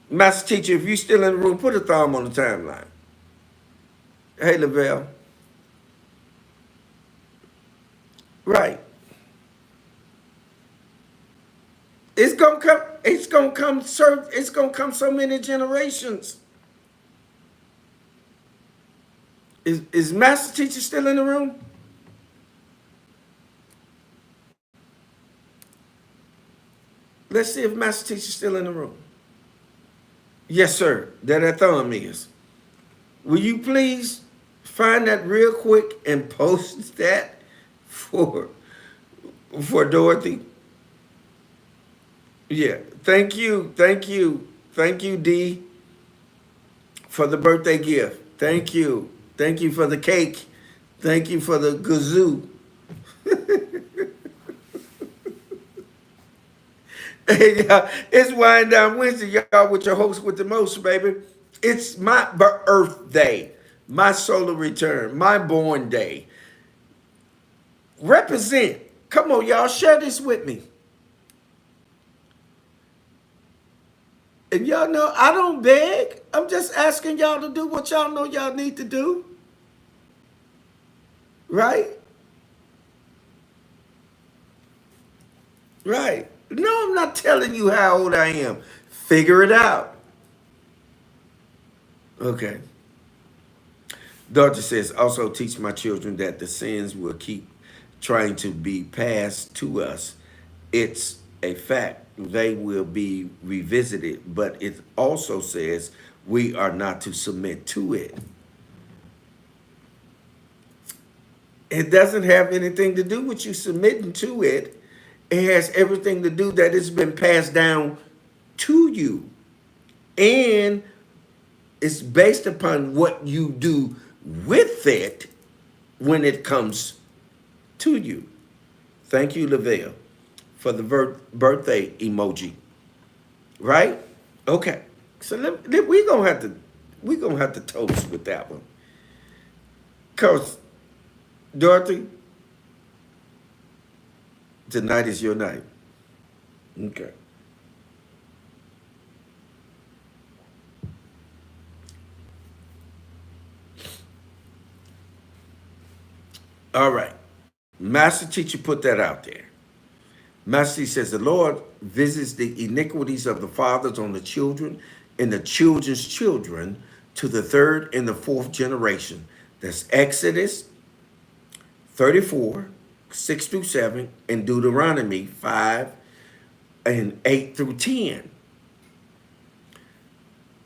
Master teacher, if you still in the room, put a thumb on the timeline. Hey, Lavelle. Right. It's gonna come so many generations. Is Master Teacher still in the room? Let's see if Master Teacher's still in the room. Yes, sir. That thumb is. Will you please find that real quick and post that for Dorothy? Yeah. Thank you. Thank you, D, for the birthday gift. Thank you. Thank you for the cake. Thank you for the kazoo. Hey, y'all, it's Wind Down Wednesday, y'all, with your host with the most, baby. It's my birthday, my solar return, my born day. Represent. Come on, y'all, share this with me. And y'all know I don't beg. I'm just asking y'all to do what y'all know y'all need to do. Right? Right. No, I'm not telling you how old I am. Figure it out. Okay. Doctor says, also teach my children that the sins will keep trying to be passed to us. It's a fact. They will be revisited, but it also says we are not to submit to it. It doesn't have anything to do with you submitting to it. It has everything to do that it's been passed down to you. And it's based upon what you do with it when it comes to you. Thank you, Lavelle, for the birthday emoji. Right? Okay. So we're gonna have to toast with that one. Cause Dorothy, tonight is your night. Okay. All right. Master Teacher put that out there. Master Teacher says the Lord visits the iniquities of the fathers on the children and the children's children to the third and the fourth generation. That's Exodus 34, 6 through 7, and Deuteronomy 5 and 8 through 10.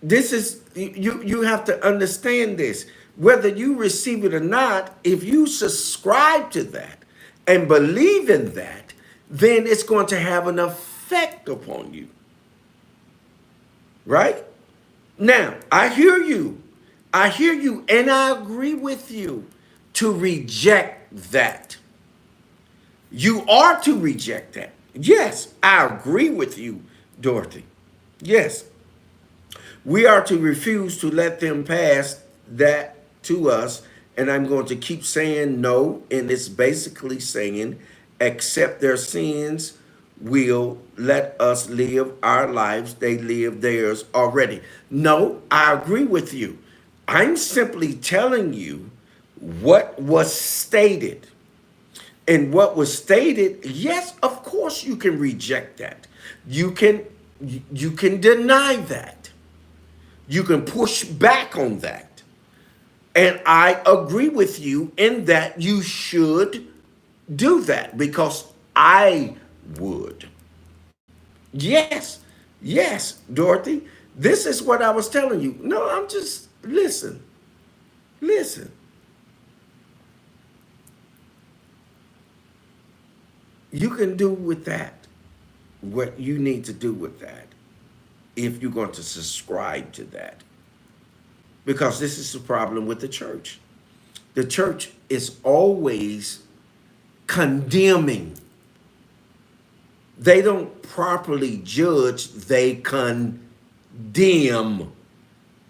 This is, you have to understand this. Whether you receive it or not, if you subscribe to that and believe in that, then it's going to have an effect upon you. Right? Now, I hear you, and I agree with you to reject that. You are to reject that. Yes, I agree with you, Dorothy. Yes. We are to refuse to let them pass that to us. And I'm going to keep saying no. And it's basically saying, accept their sins, will let us live our lives. They live theirs already. No, I agree with you. I'm simply telling you what was stated. And what was stated, yes, of course you can reject that. You can you can deny that. You can push back on that. And I agree with you in that you should do that because I would. Yes, yes, Dorothy. This is what I was telling you. No, I'm just, listen, listen. You can do with that what you need to do with that if you're going to subscribe to that. Because this is the problem with the church. The church is always condemning. They don't properly judge, they condemn.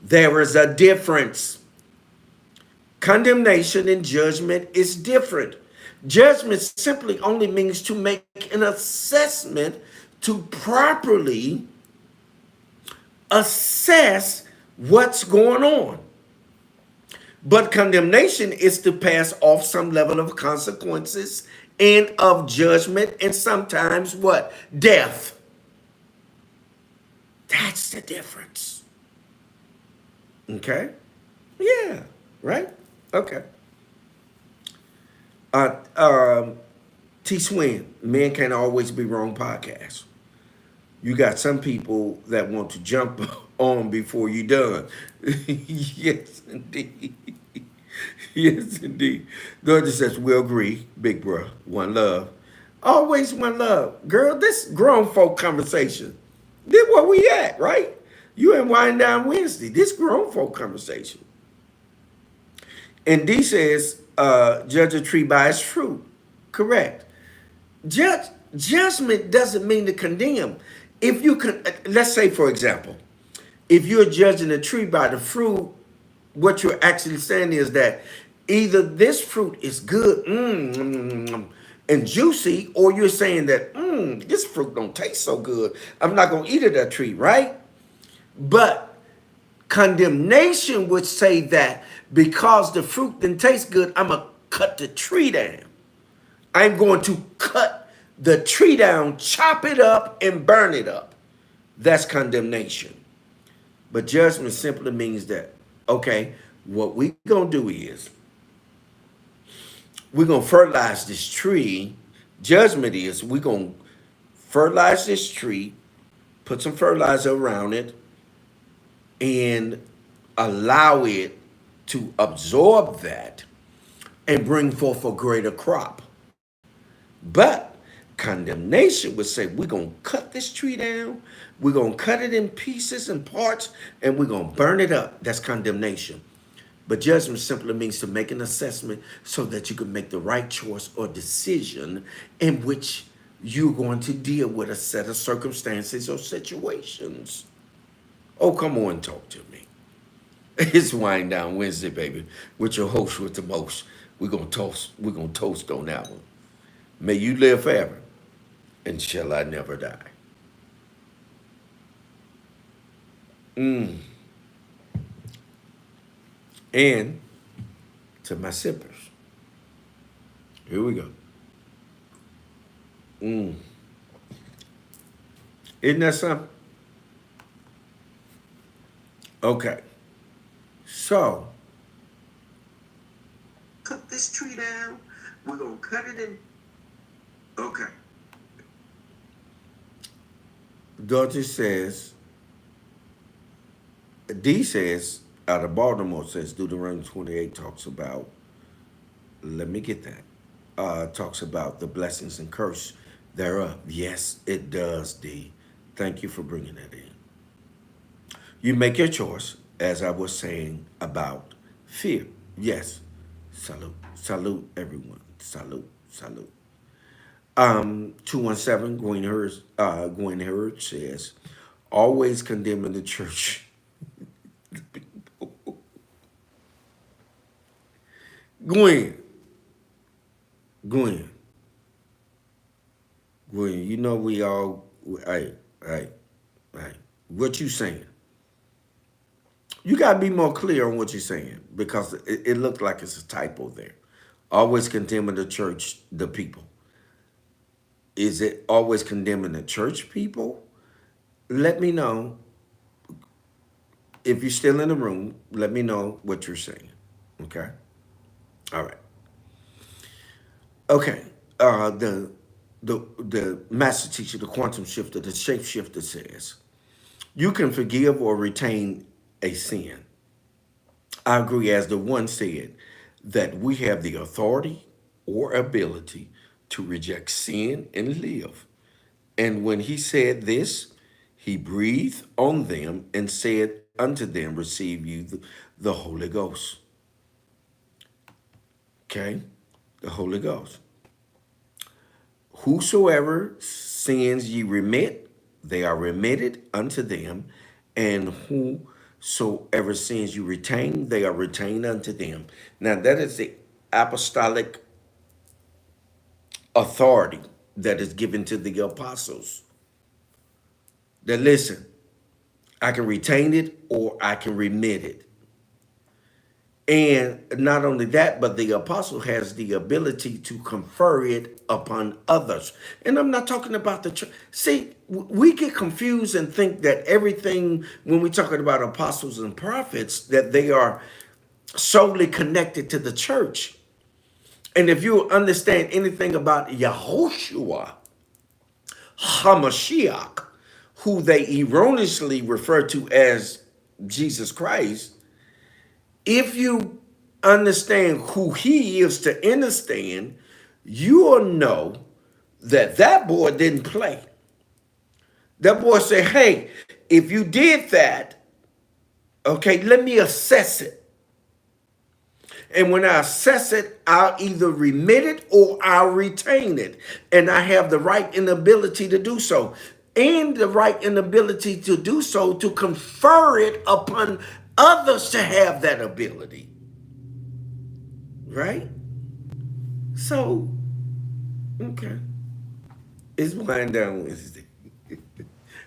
There is a difference. Condemnation and judgment is different. Judgment simply only means to make an assessment to properly assess what's going on. But condemnation is to pass off some level of consequences and of judgment and sometimes what? Death. That's the difference. Okay? Yeah, right? Okay. T Swin, Men Can't Always Be Wrong podcast. You got some people that want to jump on before you're done. Yes, indeed. Yes, indeed. Georgia says, we agree, big bro. One love. Always one love. Girl, this grown folk conversation. This where we at, right? You in Wind Down Wednesday. This grown folk conversation. And D says, judge a tree by its fruit. Correct. Judgment doesn't mean to condemn. If you could, let's say, for example, if you're judging a tree by the fruit, what you're actually saying is that either this fruit is good and juicy, or you're saying that this fruit don't taste so good. I'm not gonna eat of that tree, right? But condemnation would say that because the fruit didn't taste good, I'm gonna cut the tree down. I'm going to cut the tree down, chop it up, and burn it up. That's condemnation. But judgment simply means that, okay, what we gonna do is we're gonna fertilize this tree. Judgment is we're gonna fertilize this tree, put some fertilizer around it, and allow it to absorb that and bring forth a greater crop. But condemnation would say, we're going to cut this tree down, we're going to cut it in pieces and parts, and we're going to burn it up. That's condemnation. But judgment simply means to make an assessment so that you can make the right choice or decision in which you're going to deal with a set of circumstances or situations. Oh, come on, talk to me. It's Wind Down Wednesday, baby, with your host with the most. We're gonna toast on that one. May you live forever, and shall I never die. And to my sippers, here we go. Isn't that something? Okay. So, cut this tree down. We're gonna cut it in. Okay. Dorothy says, D says, out of Baltimore says, Deuteronomy 28 talks about, let me get that, talks about the blessings and curse thereof. Yes, it does, D. Thank you for bringing that in. You make your choice, as I was saying about fear. Yes. Salute. Salute, everyone. Salute. Salute. 217, Gwen Hurd says, always condemning the church. Gwen, you know we all, hey, what you saying? You got to be more clear on what you're saying because it looked like it's a typo there. Always condemning the church, the people. Is it always condemning the church people? Let me know. If you're still in the room, let me know what you're saying. Okay? All right. Okay. The master teacher, the quantum shifter, the shapeshifter says, you can forgive or retain a sin. I agree, as the one said, that we have the authority or ability to reject sin and live. And when he said this, he breathed on them and said unto them, receive you the Holy Ghost. Okay? The Holy Ghost. Whosoever sins ye remit, they are remitted unto them. And whosoever sins you retain, they are retained unto them. Now, that is the apostolic authority that is given to the apostles. That listen, I can retain it or I can remit it. And not only that, but the apostle has the ability to confer it upon others. And I'm not talking about the church. See, we get confused and think that everything, when we're talking about apostles and prophets, that they are solely connected to the church. And if you understand anything about Yahushua, HaMashiach, who they erroneously refer to as Jesus Christ, if you understand who he is to understand, you will know that that boy didn't play. That boy said, hey, if you did that, okay, let me assess it. And when I assess it, I'll either remit it or I'll retain it. And I have the right and ability to do so. And the right and ability to do so, to confer it upon others to have that ability. Right? So, okay. It's Wind Down Wednesday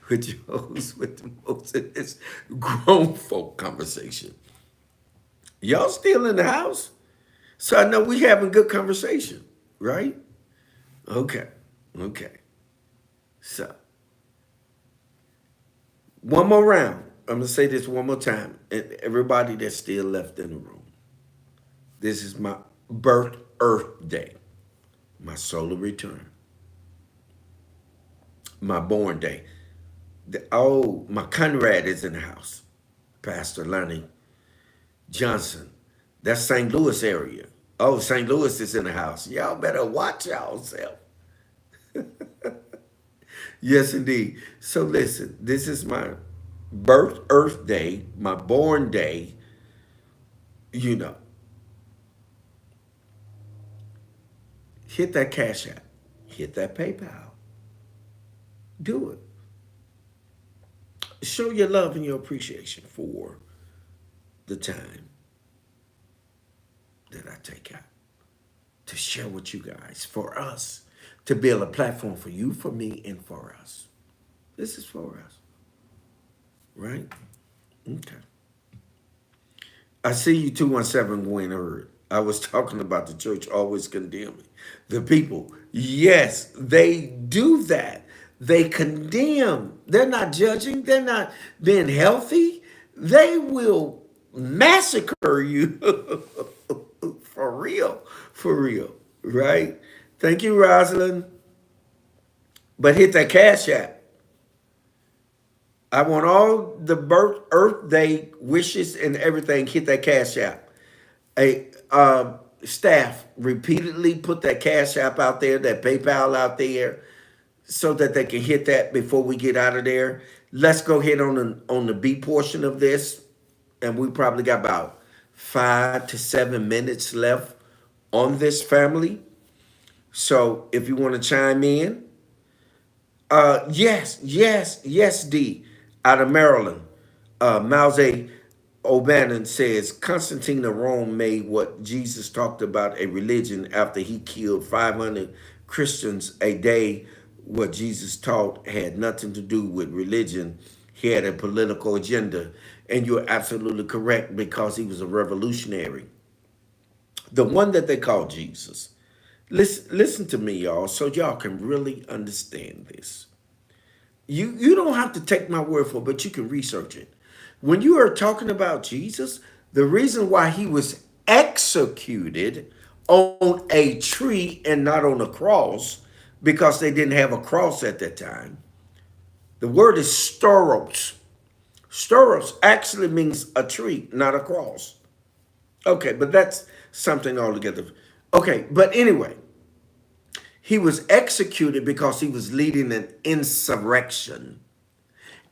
with your host with the most of this grown folk conversation. Y'all still in the house? So I know we having good conversation, right? Okay. Okay. So, one more round. I'm going to say this one more time. And everybody that's still left in the room. This is my birth Earth Day. My solar return. My born day. My Conrad is in the house. Pastor Lonnie Johnson. That's St. Louis area. Oh, St. Louis is in the house. Y'all better watch yourself. Yes, indeed. So listen, this is my birth Earth Day, my born day. You know, hit that Cash App. Hit that PayPal. Do it. Show your love and your appreciation for the time that I take out to share with you guys, for us, to build a platform for you, for me, and for us. This is for us. Right? Okay. I see you 217 Gwen Hurd. I was talking about the church always condemning the people. Yes, they do that. They condemn. They're not judging. They're not being healthy. They will massacre you. For real. For real. Right? Thank you, Rosalind. But hit that Cash App. I want all the birth Earth Day wishes and everything. Hit that Cash App. Staff repeatedly put that Cash App out there, that PayPal out there, so that they can hit that before we get out of there. Let's go ahead on the B portion of this, and we probably got about 5 to 7 minutes left on this, family. So if you want to chime in, yes, D, out of Maryland. Mouse O'Bannon says Constantine of Rome made what Jesus talked about a religion after he killed 500 Christians a day. What Jesus taught had nothing to do with religion. He had a political agenda. And you're absolutely correct, because he was a revolutionary. The one that they call Jesus. Listen to me, y'all, so y'all can really understand this. You don't have to take my word for it, but you can research it. When you are talking about Jesus, the reason why he was executed on a tree and not on a cross, because they didn't have a cross at that time. The word is stauros. Stauros actually means a tree, not a cross. Okay, but that's something altogether. Okay, but anyway, he was executed because he was leading an insurrection.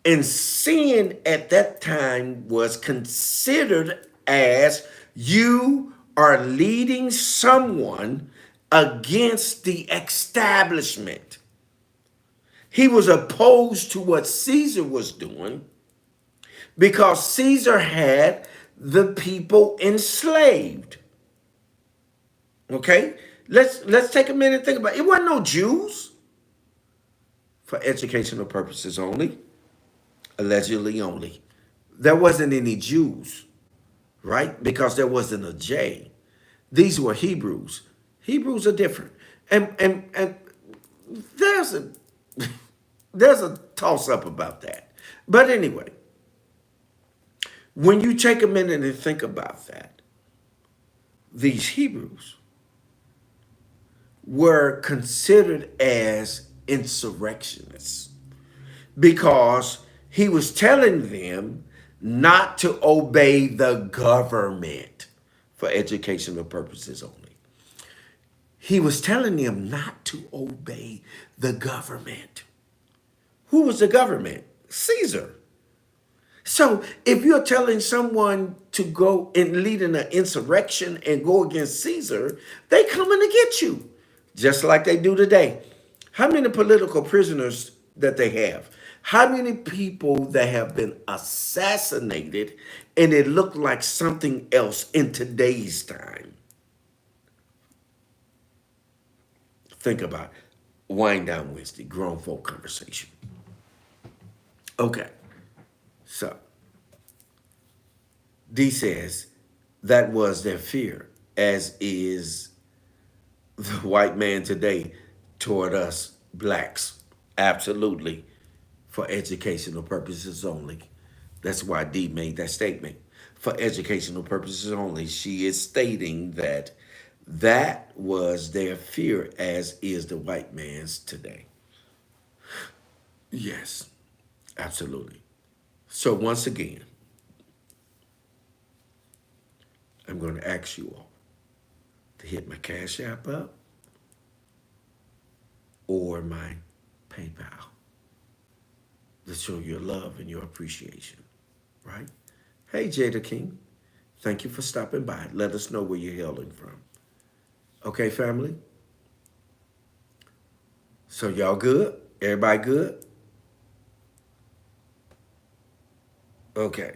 And sin at that time was considered as you are leading someone against the establishment. He was opposed to what Caesar was doing because Caesar had the people enslaved. Okay? Let's take a minute and think about it. It wasn't no Jews for educational purposes only, allegedly only. There wasn't any Jews, right? Because there wasn't a J. These were Hebrews. Hebrews are different. And there's a there's a toss up about that. But anyway, when you take a minute and think about that, these Hebrews were considered as insurrectionists because he was telling them not to obey the government for educational purposes only. He was telling them not to obey the government. Who was the government? Caesar. So if you're telling someone to go and lead in an insurrection and go against Caesar, they coming to get you, just like they do today. How many political prisoners that they have? How many people that have been assassinated and it looked like something else in today's time? Think about it. Wind Down Wednesday, grown folk conversation. Okay, so D says that was their fear, as is the white man today toward us blacks. Absolutely, for educational purposes only. That's why D made that statement. For educational purposes only, she is stating that that was their fear, as is the white man's today. Yes, absolutely. So once again, I'm going to ask you all to hit my Cash App up or my PayPal to show your love and your appreciation, right? Hey, Jada King, thank you for stopping by. Let us know where you're hailing from. Okay, family? So y'all good? Everybody good? Okay.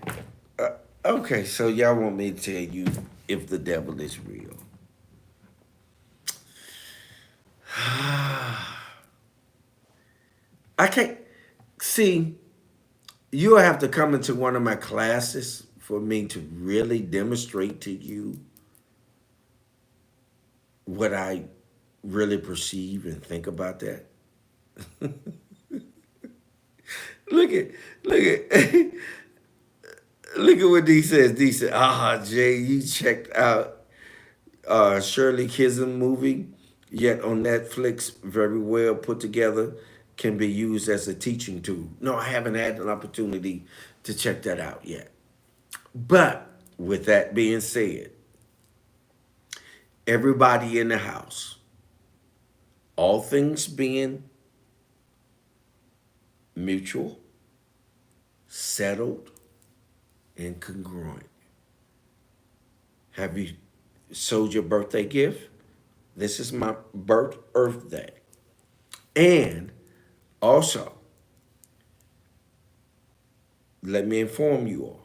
Okay, so y'all want me to tell you if the devil is real. I can't see. You'll have to come into one of my classes for me to really demonstrate to you what I really perceive and think about that. look at, look at, look at what D says. D said, Jay, you checked out Shirley Chisholm movie, yet on Netflix, very well put together, can be used as a teaching tool. No, I haven't had an opportunity to check that out yet. But with that being said, everybody in the house, all things being mutual, settled, and congruent. Have you sold your birthday gift? This is my Earth Day. And also, let me inform you all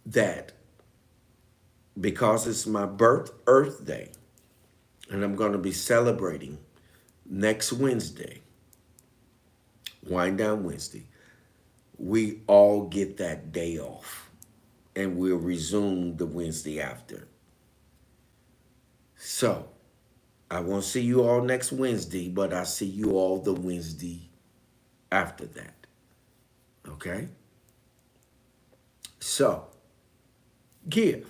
that because it's my Earth Day, and I'm going to be celebrating next Wednesday, Wind Down Wednesday, we all get that day off, and we'll resume the Wednesday after. So I won't see you all next Wednesday, but I see you all the Wednesday after that. Okay? So give,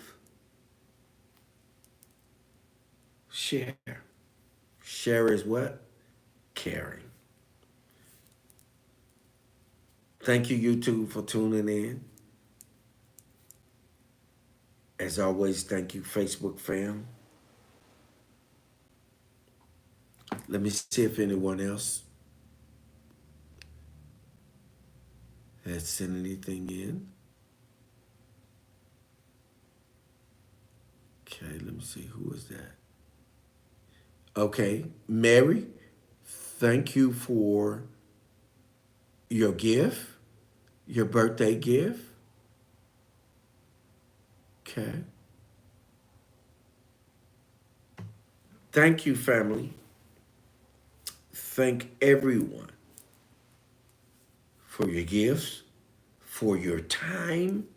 share. Share is what? Caring. Thank you, YouTube, for tuning in. As always, thank you, Facebook fam. Let me see if anyone else has sent anything in. Okay, let me see. Who is that? Okay, Mary, thank you for your gift, your birthday gift. Okay. Thank you, family. Thank everyone for your gifts, for your time.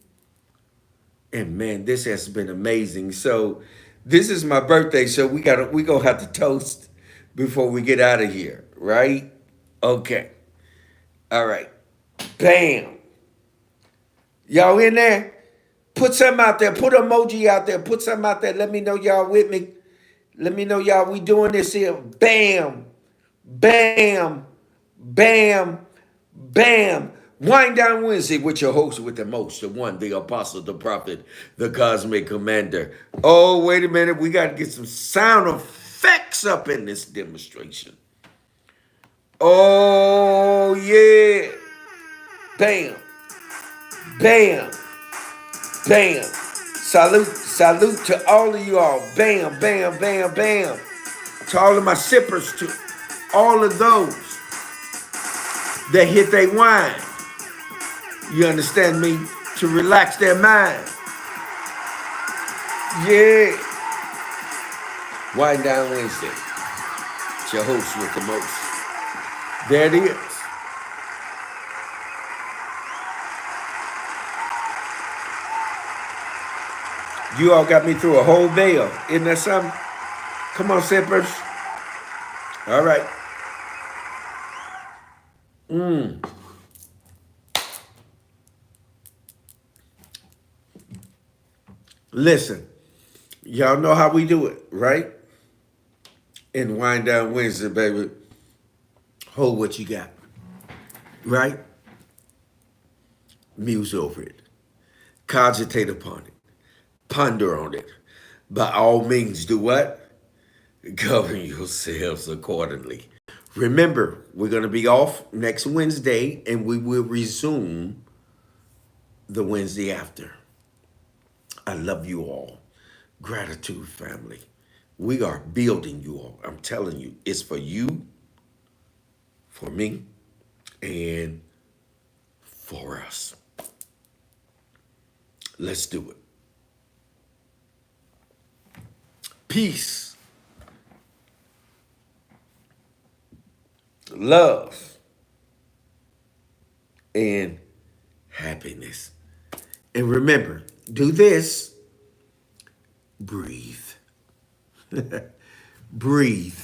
And man, this has been amazing. So this is my birthday, so we gonna have to toast before we get out of here, right? Okay. All right. Bam. Y'all in there? Put something out there. Put an emoji out there. Put something out there. Let me know y'all with me. Let me know y'all. We doing this here. Bam. Bam. Bam. Bam. Wind Down Wednesday with your host with the most, the one, the apostle, the prophet, the cosmic commander. Oh, wait a minute. We got to get some sound effects up in this demonstration. Oh, yeah. Bam. Bam. Bam. Salute to all of you all. Bam, bam, bam, bam. To all of my sippers, to all of those that hit their wine. You understand me? To relax their mind. Yeah. Wind Down Wednesday. It's your host with the most. There it is. You all got me through a whole veil. Isn't that something? Come on, sippers. All right. Listen, y'all know how we do it, right? In Wind Down Wednesday, baby. Hold what you got, right? Muse over it. Cogitate upon it. Ponder on it. By all means, do what? Govern yourselves accordingly. Remember, we're going to be off next Wednesday, and we will resume the Wednesday after. I love you all. Gratitude, family. We are building you all. I'm telling you, it's for you, for me, and for us. Let's do it. Peace, love, and happiness. And remember, do this. Breathe. Breathe.